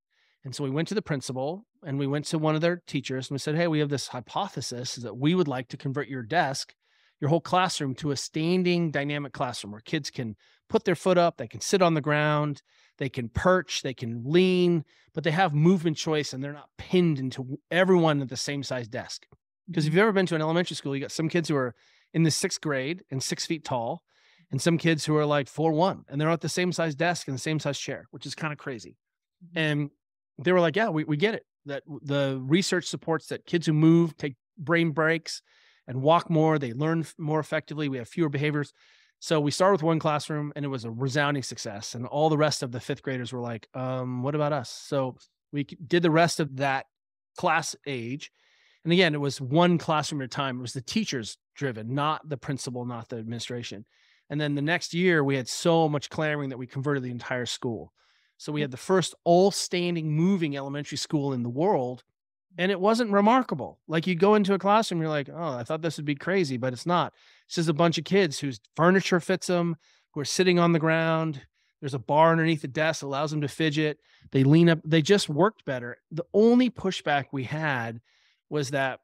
And so we went to the principal and we went to one of their teachers and we said, hey, we have this hypothesis that we would like to convert your desk, your whole classroom, to a standing dynamic classroom where kids can put their foot up, they can sit on the ground, they can perch, they can lean, but they have movement choice and they're not pinned into everyone at the same size desk. Because if you've ever been to an elementary school, you got some kids who are in the 6th grade and 6 feet tall, and some kids who are like 4'1", and they're at the same size desk and the same size chair, which is kind of crazy. And they were like, yeah, we get it. That the research supports that kids who move, take brain breaks and walk more, they learn more effectively. We have fewer behaviors. So we started with one classroom and it was a resounding success. And all the rest of the 5th graders were like, what about us? So we did the rest of that class age. And again, it was one classroom at a time. It was the teachers driven, not the principal, not the administration. And then the next year we had so much clamoring that we converted the entire school. So we had the first all standing moving elementary school in the world. And it wasn't remarkable. Like you go into a classroom, you're like, oh, I thought this would be crazy, but it's not. It's just a bunch of kids whose furniture fits them, who are sitting on the ground. There's a bar underneath the desk that allows them to fidget. They lean up. They just worked better. The only pushback we had was that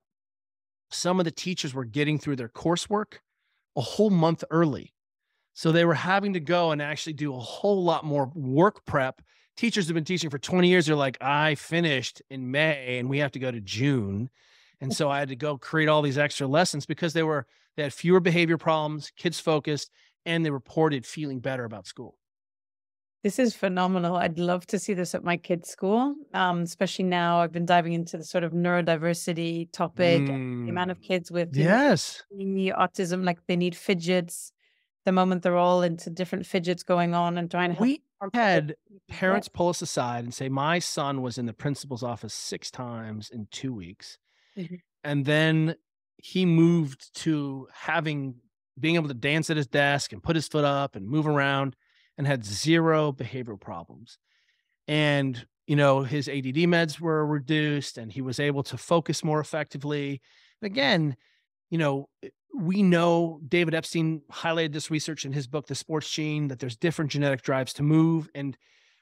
some of the teachers were getting through their coursework a whole month early. So they were having to go and actually do a whole lot more work prep. Teachers have been teaching for 20 years. They're like, I finished in May and we have to go to June. And so I had to go create all these extra lessons because they had fewer behavior problems, kids focused, and they reported feeling better about school. This is phenomenal. I'd love to see this at my kids' school, especially now. I've been diving into the sort of neurodiversity topic, the amount of kids with, Yes. autism, like they need fidgets. The moment they're all into different fidgets going on and trying to help. We had parents pull us aside and say, my son was in the principal's office 6 times in 2 weeks. Mhm. And then he moved to being able to dance at his desk and put his foot up and move around and had 0 behavioral problems. And, his ADD meds were reduced and he was able to focus more effectively. And again, we know David Epstein highlighted this research in his book, The Sports Gene, that there's different genetic drives to move. And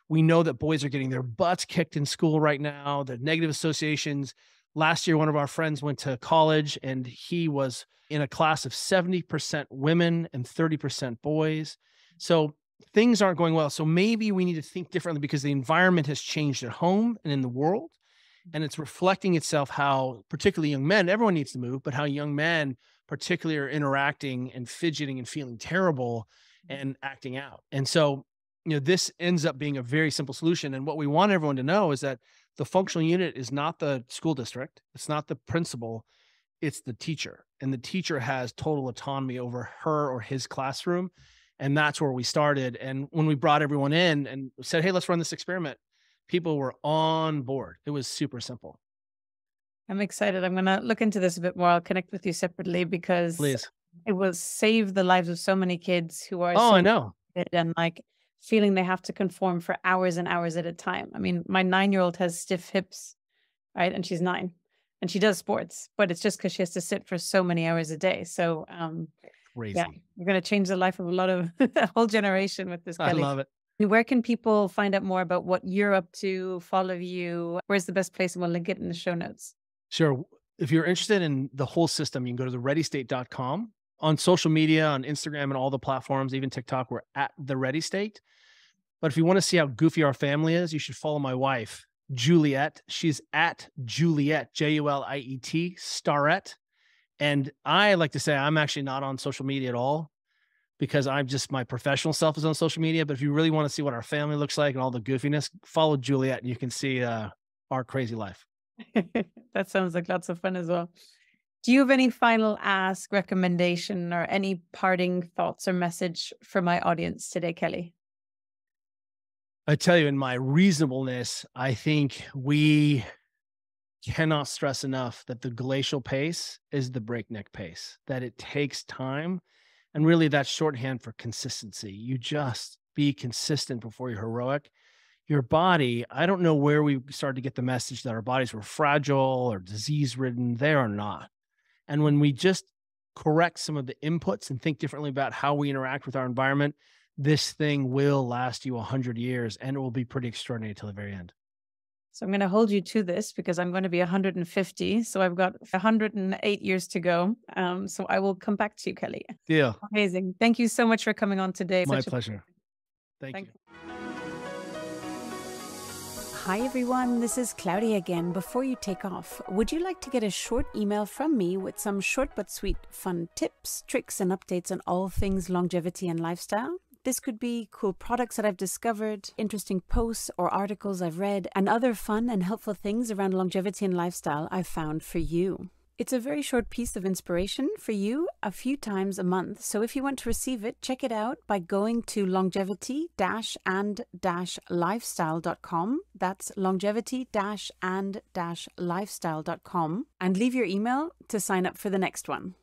we know that boys are getting their butts kicked in school right now, the negative associations. Last year, one of our friends went to college and he was in a class of 70% women and 30% boys. So things aren't going well. So maybe we need to think differently because the environment has changed at home and in the world. And it's reflecting itself how particularly young men, everyone needs to move, but how young men particularly are interacting and fidgeting and feeling terrible and acting out. And so, this ends up being a very simple solution. And what we want everyone to know is that the functional unit is not the school district. It's not the principal. It's the teacher. And the teacher has total autonomy over her or his classroom. And that's where we started. And when we brought everyone in and said, hey, let's run this experiment, people were on board. It was super simple. I'm excited. I'm going to look into this a bit more. I'll connect with you separately because Please. it will save the lives of so many kids who are I know. And like feeling they have to conform for hours and hours at a time. I mean, my 9-year-old has stiff hips, right? And she's 9 and she does sports, but it's just because she has to sit for so many hours a day. So, crazy. Yeah, you're going to change the life of a whole generation with this, Kelly. I love it. Where can people find out more about what you're up to, follow you? Where's the best place? And we'll link it in the show notes. Sure. If you're interested in the whole system, you can go to thereadystate.com. On social media, on Instagram and all the platforms, even TikTok, we're at The Ready State. But if you want to see how goofy our family is, you should follow my wife, Juliet. She's at Juliet, Juliet, Starrett. And I like to say I'm actually not on social media at all because my professional self is on social media. But if you really want to see what our family looks like and all the goofiness, follow Juliet and you can see our crazy life. That sounds like lots of fun as well. Do you have any final ask, recommendation, or any parting thoughts or message for my audience today, Kelly? I tell you, in my reasonableness, I think we cannot stress enough that the glacial pace is the breakneck pace, that it takes time. And really that's shorthand for consistency. You just be consistent before you're heroic. Your body, I don't know where we started to get the message that our bodies were fragile or disease-ridden. They are not. And when we just correct some of the inputs and think differently about how we interact with our environment, this thing will last you 100 years and it will be pretty extraordinary till the very end. So I'm going to hold you to this because I'm going to be 150. So I've got 108 years to go. So I will come back to you, Kelly. Deal. Amazing. Thank you so much for coming on today. My pleasure. Thank you. Hi, everyone. This is Claudia again. Before you take off, would you like to get a short email from me with some short but sweet fun tips, tricks, and updates on all things longevity and lifestyle? This could be cool products that I've discovered, interesting posts or articles I've read, and other fun and helpful things around longevity and lifestyle I've found for you. It's a very short piece of inspiration for you a few times a month. So if you want to receive it, check it out by going to longevity-and-lifestyle.com. That's longevity-and-lifestyle.com and leave your email to sign up for the next one.